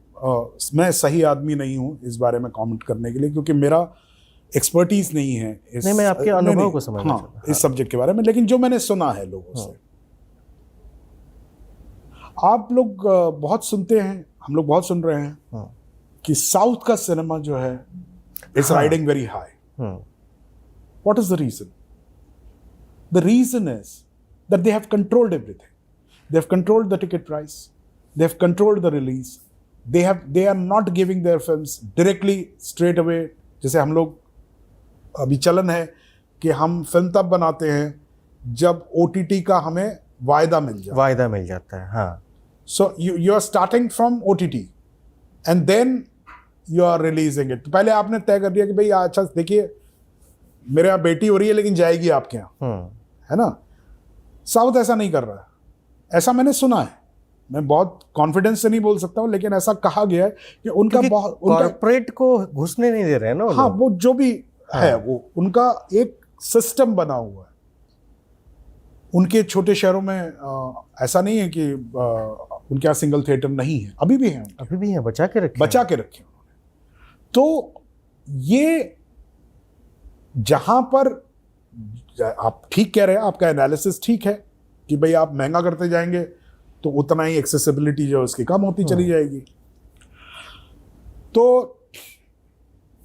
मैं सही आदमी नहीं हूँ इस बारे में कमेंट करने के लिए, क्योंकि मेरा एक्सपर्टीज नहीं है इस. नहीं, मैं आपके अनुभव को समझना चाहता हूँ इस सब्जेक्ट के बारे में, लेकिन जो मैंने सुना है लोगों से. आप लोग बहुत सुनते हैं, हम लोग बहुत सुन रहे हैं कि साउथ का सिनेमा जो है is riding very high. What is the reason? The reason is that they have controlled everything. They have controlled the ticket price. They have controlled the release. They are not giving their films directly straight away. जैसे हम लोग अभी चलन है कि हम फिल्म तब बनाते हैं जब OTT का हमें वायदा मिल जाता है. हाँ. So you are starting from OTT and then you are releasing it. पहले आपने तय कर दिया कि भाई अच्छा देखिए मेरे यहाँ बेटी हो रही है लेकिन जाएगी आपके यहाँ, है ना. साउथ ऐसा नहीं कर रहा है, ऐसा मैंने सुना है. मैं बहुत कॉन्फिडेंस से नहीं बोल सकता हूँ, लेकिन ऐसा कहा गया है कि उनका कॉर्पोरेट को घुसने नहीं दे रहे हैं ना. हाँ, वो जो भी है वो उनका एक सिस्टम बना हुआ है. उनके छोटे शहरों में ऐसा नहीं है कि उनके यहाँ सिंगल थिएटर नहीं है, अभी भी है, बचा के रखे उन्होंने. तो ये जहां पर आप ठीक कह रहे हैं, आपका एनालिसिस ठीक है कि भाई आप महंगा करते जाएंगे तो उतना ही एक्सेसिबिलिटी जो उसकी कम होती चली जाएगी. तो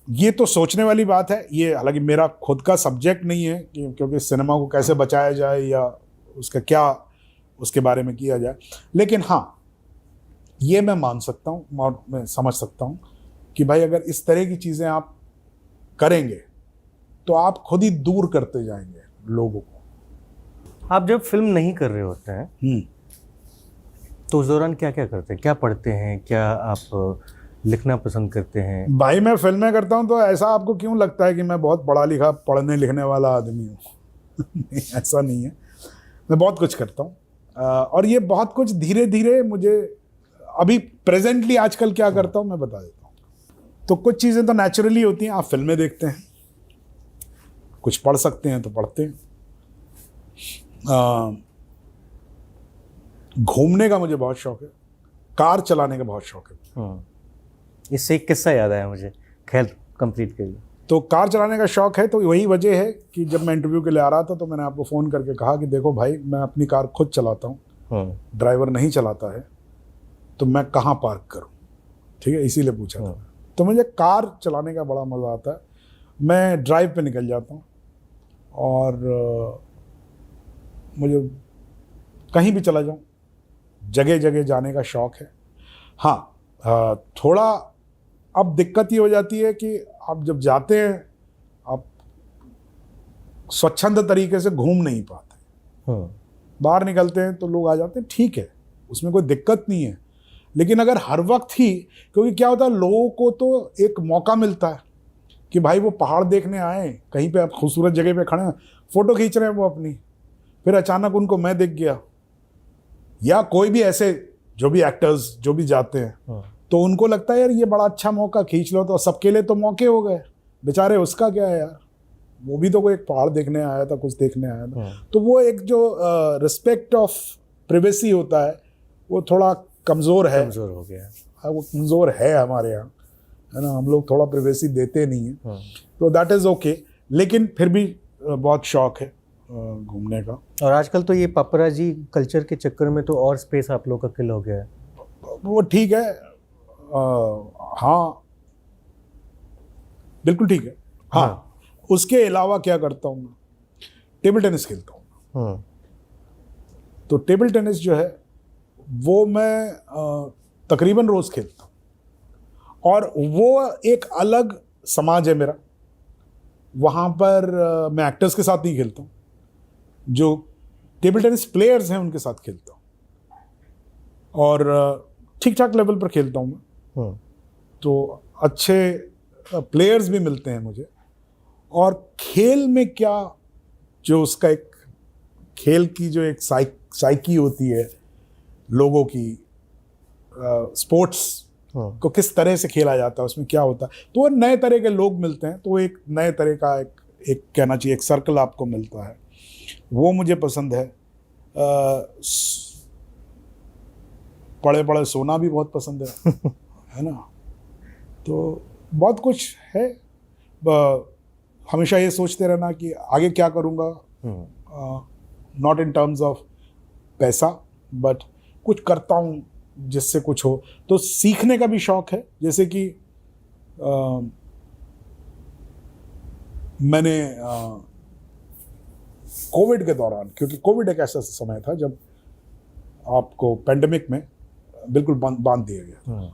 ये तो सोचने वाली बात है. ये हालांकि मेरा खुद का सब्जेक्ट नहीं है क्योंकि सिनेमा को कैसे बचाया जाए या उसका क्या उसके बारे में किया जाए, लेकिन हाँ ये मैं मान सकता हूँ और मैं समझ सकता हूँ कि भाई अगर इस तरह की चीज़ें आप करेंगे तो आप खुद ही दूर करते जाएंगे लोगों को. आप जब फिल्म नहीं कर रहे होते हैं तो उस दौरान क्या क्या करते हैं, क्या पढ़ते हैं, क्या आप लिखना पसंद करते हैं? भाई मैं फिल्में करता हूँ तो ऐसा आपको क्यों लगता है कि मैं बहुत पढ़ा लिखा पढ़ने लिखने वाला आदमी हूँ? ऐसा नहीं है, मैं बहुत कुछ करता हूँ और ये बहुत कुछ धीरे धीरे मुझे अभी प्रेजेंटली आजकल क्या करता हूँ मैं बता देता हूँ। तो कुछ चीज़ें तो नेचुरली होती हैं, आप फिल्में देखते हैं, कुछ पढ़ सकते हैं तो पढ़ते हैं। घूमने का मुझे बहुत शौक है, कार चलाने का बहुत शौक है। इससे एक किस्सा याद आया मुझे, खैर कंप्लीट करिए। तो कार चलाने का शौक है, तो वही वजह है कि जब मैं इंटरव्यू के लिए आ रहा था तो मैंने आपको फ़ोन करके कहा कि देखो भाई, मैं अपनी कार खुद चलाता हूँ, ड्राइवर नहीं चलाता है, तो मैं कहाँ पार्क करूँ, ठीक है, इसीलिए पूछा था। तो मुझे कार चलाने का बड़ा मज़ा आता है। मैं ड्राइव पे निकल जाता हूँ और मुझे कहीं भी चला जाऊँ, जगह जगह जाने का शौक़ है। हाँ, थोड़ा अब दिक्कत ये हो जाती है कि आप जब जाते हैं आप स्वच्छंद तरीके से घूम नहीं पाते। बाहर निकलते हैं तो लोग आ जाते हैं, ठीक है, उसमें कोई दिक्कत नहीं है। लेकिन अगर हर वक्त ही, क्योंकि क्या होता है, लोगों को तो एक मौका मिलता है कि भाई वो पहाड़ देखने आए, कहीं पे आप खूबसूरत जगह पे खड़े हैं, फ़ोटो खींच रहे हैं वो अपनी, फिर अचानक उनको मैं दिख गया, या कोई भी ऐसे जो भी एक्टर्स जो भी जाते हैं, तो उनको लगता है यार ये बड़ा अच्छा मौका, खींच लो। तो सबके लिए तो मौके हो गए, बेचारे उसका क्या है यार, वो भी तो कोई एक पहाड़ देखने आया था, कुछ देखने आया था। तो वो एक जो रिस्पेक्ट ऑफ प्राइवेसी होता है वो थोड़ा कमज़ोर हो गया, वो कमज़ोर है हमारे यहाँ, है ना, हम लोग थोड़ा प्राइवेसी देते नहीं हैं। तो दैट इज़ ओके, लेकिन फिर भी बहुत शौक है घूमने का। और आजकल तो ये पापराजी कल्चर के चक्कर में तो और स्पेस आप लोग का किल हो गया है। वो ठीक है, हाँ बिल्कुल ठीक है। हाँ, उसके अलावा क्या करता हूँ मैं, टेबल टेनिस खेलता हूँ। तो टेबल टेनिस जो है वो मैं तकरीबन रोज़ खेलता हूँ, और वो एक अलग समाज है मेरा। वहाँ पर मैं एक्टर्स के साथ नहीं खेलता हूँ, जो टेबल टेनिस प्लेयर्स हैं उनके साथ खेलता हूँ, और ठीक ठाक लेवल पर खेलता हूँ मैं। तो अच्छे प्लेयर्स भी मिलते हैं मुझे। और खेल में क्या, जो उसका एक खेल की जो एक साइकी होती है लोगों की, स्पोर्ट्स को किस तरह से खेला जाता है, उसमें क्या होता है, तो वो नए तरह के लोग मिलते हैं, तो एक नए तरह का एक कहना चाहिए एक सर्कल आपको मिलता है, वो मुझे पसंद है। पड़े पड़े सोना भी बहुत पसंद है ना। तो बहुत कुछ है, हमेशा ये सोचते रहना कि आगे क्या करूँगा, नॉट इन टर्म्स ऑफ पैसा, बट कुछ करता हूँ जिससे कुछ हो। तो सीखने का भी शौक़ है, जैसे कि मैंने कोविड के दौरान, क्योंकि कोविड एक ऐसा समय था जब आपको पेंडेमिक में बिल्कुल बांध दिया गया,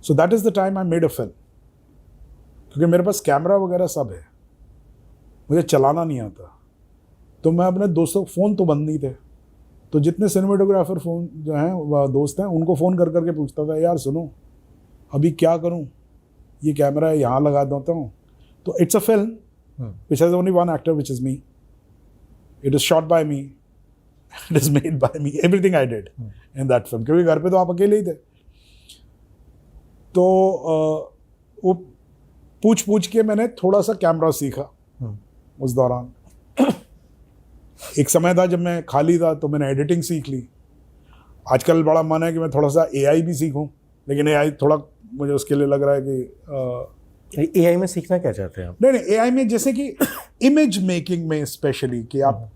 so that is the time I made a film. क्योंकि मेरे पास कैमरा वगैरह सब है, मुझे चलाना नहीं आता, तो मैं अपने दोस्तों, फ़ोन तो बंद नहीं थे, तो जितने सिनेमेटोग्राफर फ़ोन जो हैं दोस्त हैं, उनको फ़ोन कर करके पूछता था, यार सुनो अभी क्या करूं, ये कैमरा यहाँ लगा देता हूँ। तो it's a film which has only one actor which is me, it is shot bye me, it is made by me, everything I did in that film, क्योंकि घर पे तो आप अकेले ही थे। तो वो पूछ के मैंने थोड़ा सा कैमरा सीखा उस दौरान। एक समय था जब मैं खाली था, तो मैंने एडिटिंग सीख ली। आजकल बड़ा मन है कि मैं थोड़ा सा एआई भी सीखूं, लेकिन एआई थोड़ा मुझे उसके लिए लग रहा है कि एआई में सीखना क्या चाहते हैं आप? नहीं, एआई में जैसे कि इमेज मेकिंग में स्पेशली, कि आप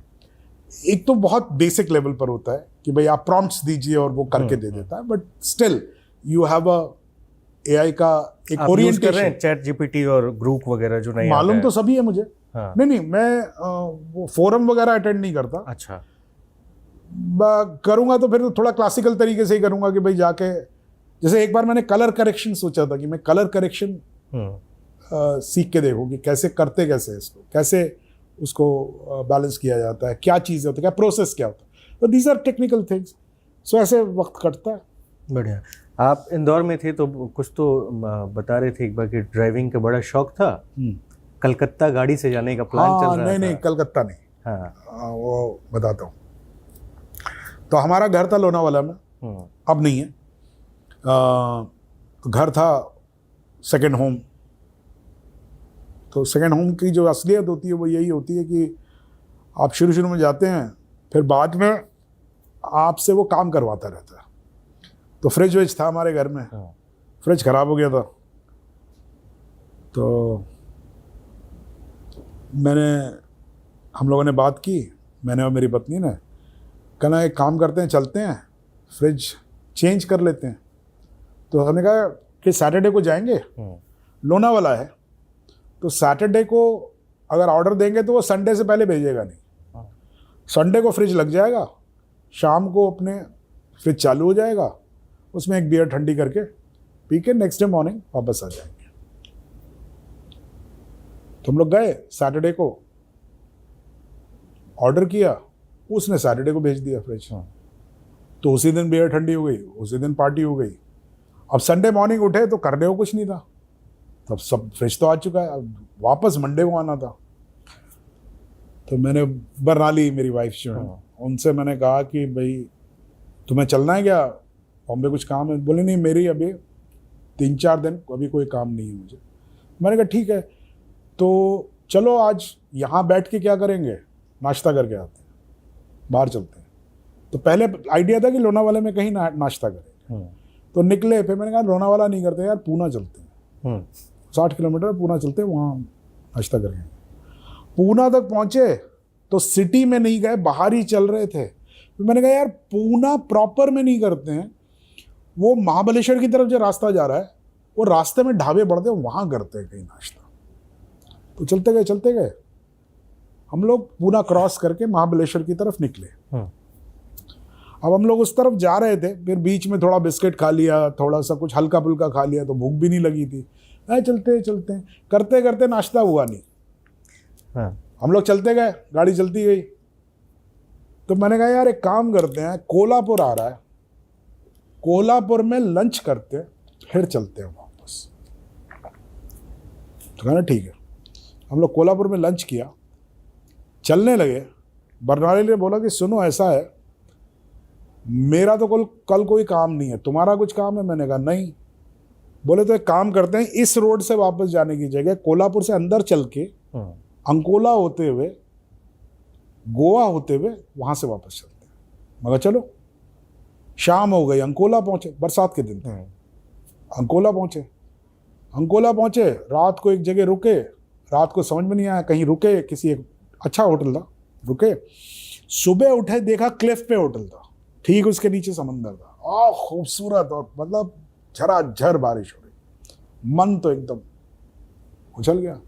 एक तो बहुत बेसिक लेवल पर होता है कि भाई आप प्रॉम्प्ट्स दीजिए और वो करके दे देता है, but still you have a AI का एक ओरिएंटेशन। चैट जीपीटी और ग्रुप वगैरह जो नहीं मालूम तो सभी है मुझे। हाँ। नहीं, मैं वो फोरम वगैरह अटेंड नहीं करता। अच्छा। करूँगा तो फिर तो थोड़ा क्लासिकल तरीके से ही करूँगा कि भाई जाके, जैसे एक बार मैंने कलर करेक्शन सोचा था कि मैं कलर करेक्शन सीख के देखूँ कि कैसे करते, कैसे इसको, कैसे उसको बैलेंस किया जाता है, क्या चीज़ें होती है, क्या प्रोसेस क्या होता है। तो दीज आर टेक्निकल थिंग्स। सो ऐसे वक्त कटता है। बढ़िया। आप इंदौर में थे तो कुछ तो बता रहे थे एक बार कि ड्राइविंग का बड़ा शौक था, कलकत्ता गाड़ी से जाने का प्लान चल रहा था। नहीं, कलकत्ता नहीं। हाँ। वो बताता हूँ। तो हमारा घर था लोनावाला में, अब नहीं है। घर था सेकंड होम। तो सेकंड होम की जो असलियत होती है वो यही होती है कि आप शुरू में जाते हैं, फिर बाद में आपसे वो काम करवाता रहता है। तो फ्रिज विज था हमारे घर में, फ्रिज ख़राब हो गया था, तो हम लोगों ने बात की, मैंने और मेरी पत्नी ने, कहना एक काम करते हैं, चलते हैं फ्रिज चेंज कर लेते हैं। तो हमने कहा कि सैटरडे को जाएंगे, लोनावाला है, तो सैटरडे को अगर ऑर्डर देंगे तो वो संडे से पहले भेजेगा नहीं। संडे को फ्रिज लग जाएगा, शाम को अपने फ्रिज चालू हो जाएगा, उसमें एक बियर ठंडी करके पी के नेक्स्ट डे मॉर्निंग वापस आ जाएंगे। तो हम लोग गए, सैटरडे को ऑर्डर किया, उसने सैटरडे को भेज दिया फ्रिज। तो उसी दिन बियर ठंडी हो गई, उसी दिन पार्टी हो गई। अब संडे मॉर्निंग उठे तो करने को कुछ नहीं था, तब सब फ्रिज तो आ चुका है, अब वापस मंडे को आना था। तो मैंने बरनाली, मेरी वाइफ जो है, उनसे मैंने कहा कि भाई तुम्हें चलना है क्या, बॉम्बे कुछ काम है? बोले नहीं, मेरी अभी 3-4 दिन अभी कोई काम नहीं है मुझे। मैंने कहा ठीक है, तो चलो आज यहाँ बैठ के क्या करेंगे, नाश्ता करके आते हैं, बाहर चलते हैं। तो पहले आइडिया था कि लोनावाला में कहीं नाश्ता करेंगे, तो निकले। फिर मैंने कहा लोनावाला नहीं करते यार, पूना चलते हैं, 60 किलोमीटर पूना चलते हैं, वहाँ नाश्ता करेंगे। पूना तक पहुँचे तो सिटी में नहीं गए, बाहर ही चल रहे थे। तो मैंने कहा यार पूना प्रॉपर में नहीं करते हैं, वो महाबलेश्वर की तरफ जो रास्ता जा रहा है, वो रास्ते में ढाबे बढ़ते हैं, वहाँ करते हैं कहीं नाश्ता। तो चलते गए हम लोग, पूना क्रॉस करके महाबलेश्वर की तरफ निकले। अब हम लोग उस तरफ जा रहे थे, फिर बीच में थोड़ा बिस्किट खा लिया, थोड़ा सा कुछ हल्का फुल्का खा लिया, तो भूख भी नहीं लगी थी। चलते करते नाश्ता हुआ नहीं। हम लोग चलते गए, गाड़ी चलती गई। तो मैंने कहा यार एक काम करते हैं, कोल्हापुर आ रहा है, कोल्हापुर में लंच करते फिर चलते हैं वापस। तो कहना ठीक है। हम लोग कोल्हापुर में लंच किया, चलने लगे। बरनाले ने बोला कि सुनो ऐसा है, मेरा तो कल कोई काम नहीं है, तुम्हारा कुछ काम है? मैंने कहा नहीं। बोले तो एक काम करते हैं, इस रोड से वापस जाने की जगह कोल्हापुर से अंदर चल के अंकोला होते हुए, गोवा होते हुए वहाँ से वापस चलते हैं। मगर चलो, शाम हो गई, अंकोला पहुँचे, बरसात के दिन थे। अंकोला पहुँचे, रात को एक जगह रुके। रात को समझ में नहीं आया, कहीं रुके, किसी एक अच्छा होटल था, रुके। सुबह उठे, देखा क्लिफ पे होटल था, ठीक उसके नीचे समंदर था। खूबसूरत, और मतलब झराझर बारिश हो रही, मन तो एकदम उछल गया।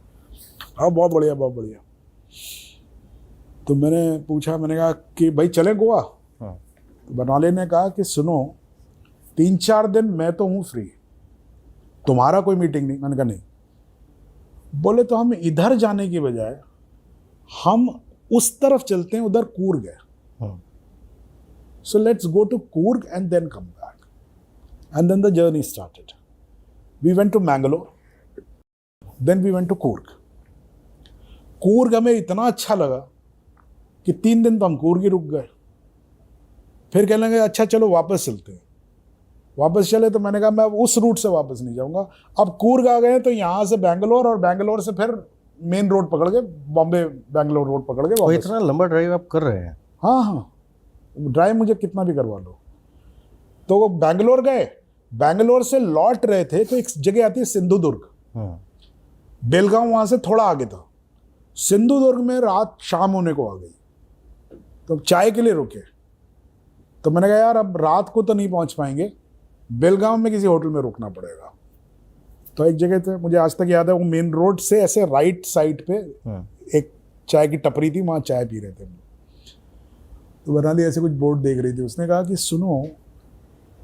बहुत बढ़िया, बहुत बढ़िया। तो मैंने पूछा, मैंने कहा कि भाई चले गोवा? तो बरनाले ने कहा कि सुनो 3-4 दिन मैं तो हूँ फ्री, तुम्हारा कोई मीटिंग नहीं। मैंने कहा नहीं। बोले तो हम इधर जाने की बजाय हम उस तरफ चलते हैं, उधर कूर्ग है, so let's go to Coorg and then come back. And then the journey started. We went to Mangalore, then we went to Coorg. Coorg हमें इतना अच्छा लगा कि 3 दिन तो हम कूर्ग ही रुक गए। फिर कहने लगे अच्छा चलो वापस चलते हैं। वापस चले तो मैंने कहा मैं उस रूट से वापस नहीं जाऊंगा। अब कूर्ग आ गए तो यहाँ से बैंगलोर, और बैंगलोर से फिर मेन रोड पकड़ के बॉम्बे बैंगलोर रोड पकड़ के वापस। इतना लंबा ड्राइव आप कर रहे हैं? हाँ, ड्राइव मुझे कितना भी करवा लो। तो वो बैंगलोर गए, बैंगलोर से लौट रहे थे तो एक जगह आती है सिंधुदुर्ग, बेलगांव वहाँ से थोड़ा आगे था। सिंधुदुर्ग में रात शाम होने को आ गई, तो चाय के लिए रुके। तो मैंने कहा यार अब रात को तो नहीं पहुँच पाएंगे, बेलगांव में किसी होटल में रुकना पड़ेगा। तो एक जगह थे, मुझे आज तक याद है, वो मेन रोड से ऐसे राइट साइड पे एक चाय की टपरी थी, वहाँ चाय पी रहे थे। तो बरनाली ऐसे कुछ बोर्ड देख रही थी, उसने कहा कि सुनो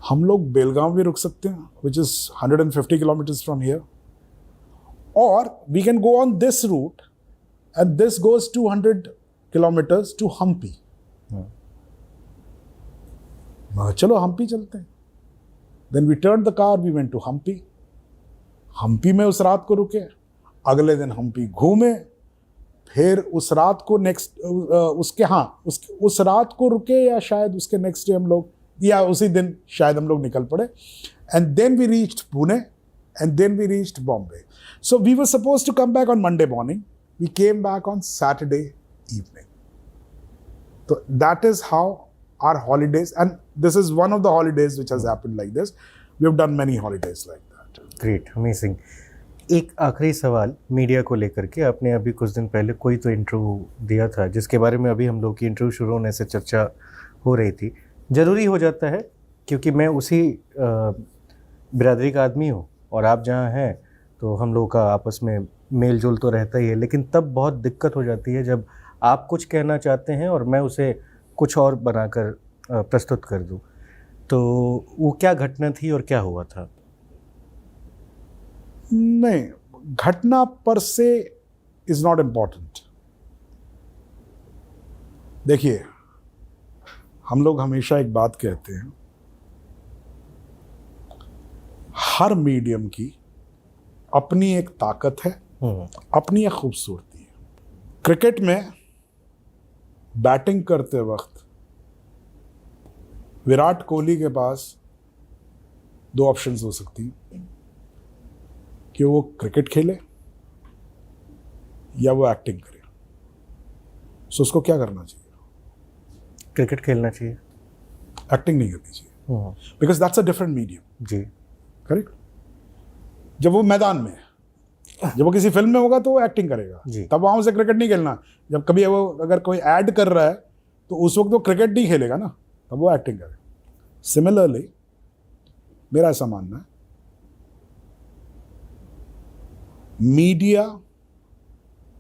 हम लोग बेलगांव भी रुक सकते हैं, which is 150 kilometres from here, और we can go on this route and this goes 200 kilometres to Hampi. चलो हम्पी चलते हैं। Then we turn the car, we went to Hampi. Hampi में उस रात को रुके, अगले दिन हम्पी घूमे, फिर उस रात को उस रात को रुके, या शायद उसके नेक्स्ट डे हम लोग, या उसी दिन शायद हम लोग निकल पड़े। And then we reached Pune, and then we reached Bombay. So we were supposed to come back on Monday morning. We came back on Saturday evening. So that is how our holidays, and this is one of the holidays which has happened like this. We have done many holidays like that. Great, amazing. एक आखिरी सवाल मीडिया को लेकर के, आपने अभी कुछ दिन पहले कोई तो इंटरव्यू दिया था जिसके बारे में अभी हम लोग की इंटरव्यू शुरू होने से चर्चा हो रही थी। ज़रूरी हो जाता है क्योंकि मैं उसी बिरादरी का आदमी हूँ और आप जहाँ हैं तो हम लोगों का आपस में मेल जोल तो रहता ही है, लेकिन तब बहुत दिक्कत हो जाती है जब आप कुछ कहना चाहते हैं और मैं उसे कुछ और बनाकर प्रस्तुत कर दूँ। तो वो क्या घटना थी और क्या हुआ था? नहीं, घटना पर से इज नॉट इम्पॉर्टेंट। देखिए, हम लोग हमेशा एक बात कहते हैं, हर मीडियम की अपनी एक ताकत है, अपनी एक खूबसूरती है। क्रिकेट में बैटिंग करते वक्त विराट कोहली के पास दो ऑप्शंस हो सकती हैं कि वो क्रिकेट खेले या वो एक्टिंग करे। सो उसको क्या करना चाहिए? क्रिकेट खेलना चाहिए, एक्टिंग नहीं करनी चाहिए, because that's a different medium. जी, करेक्ट। जब वो मैदान में है, जब वो किसी फिल्म में होगा तो वो एक्टिंग करेगा, तब वहां उसे क्रिकेट नहीं खेलना। जब कभी वो अगर कोई ऐड कर रहा है तो उस वक्त वो क्रिकेट नहीं खेलेगा ना, तब वो एक्टिंग करेगा। सिमिलरली मेरा ऐसा मानना है, media,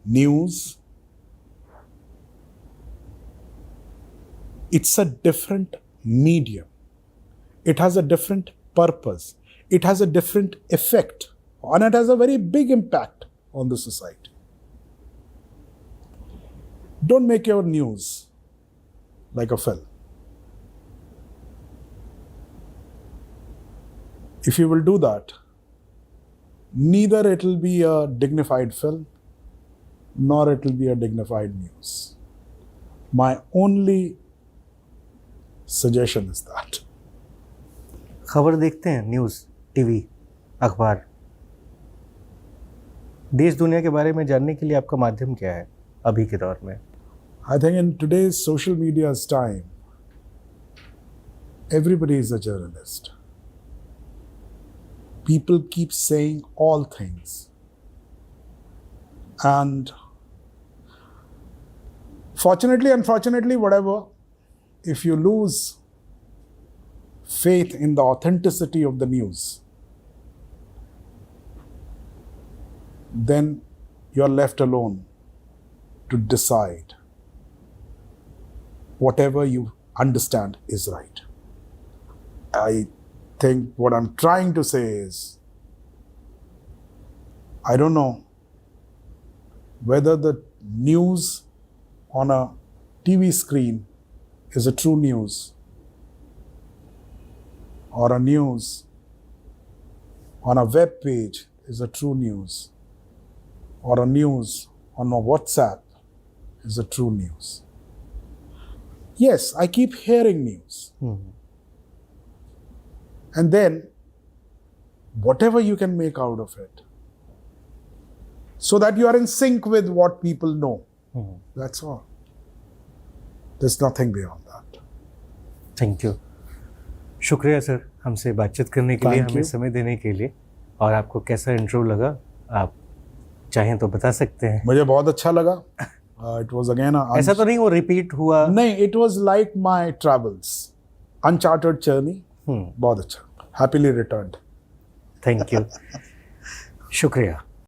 news, it's a different medium. It has a different purpose. It has a different effect, and it has a very big impact on the society. Don't make your news like a film. If you will do that, neither it will be a dignified film, nor it will be a dignified news. My only suggestion is that. खबर देखते हैं, न्यूज़, टीवी, अखबार, देश दुनिया के बारे में जानने के लिए आपका माध्यम क्या है अभी के दौर में? I think in today's social media's time, everybody is a journalist. People keep saying all things. And fortunately, unfortunately, whatever, if you lose faith in the authenticity of the news, then you're left alone to decide whatever you understand is right. I think what I'm trying to say is, I don't know whether the news on a TV screen is a true news, or a news on a web page is a true news, or a news on a WhatsApp is a true news. Yes, I keep hearing news. And then, whatever you can make out of it, so that you are in sync with what people know. That's all. There's nothing beyond that. Thank you, शुक्रिया सर हमसे बातचीत करने के लिए, Thank हमें you. समय देने के लिए। और आपको कैसा इंटरव्यू लगा, आप चाहें तो बता सकते हैं। मुझे बहुत अच्छा लगा। It was again a ऐसा तो नहीं वो रिपीट हुआ? नहीं, it was like my travels, uncharted journey. बहुत अच्छा, happily returned. थैंक यू, शुक्रिया।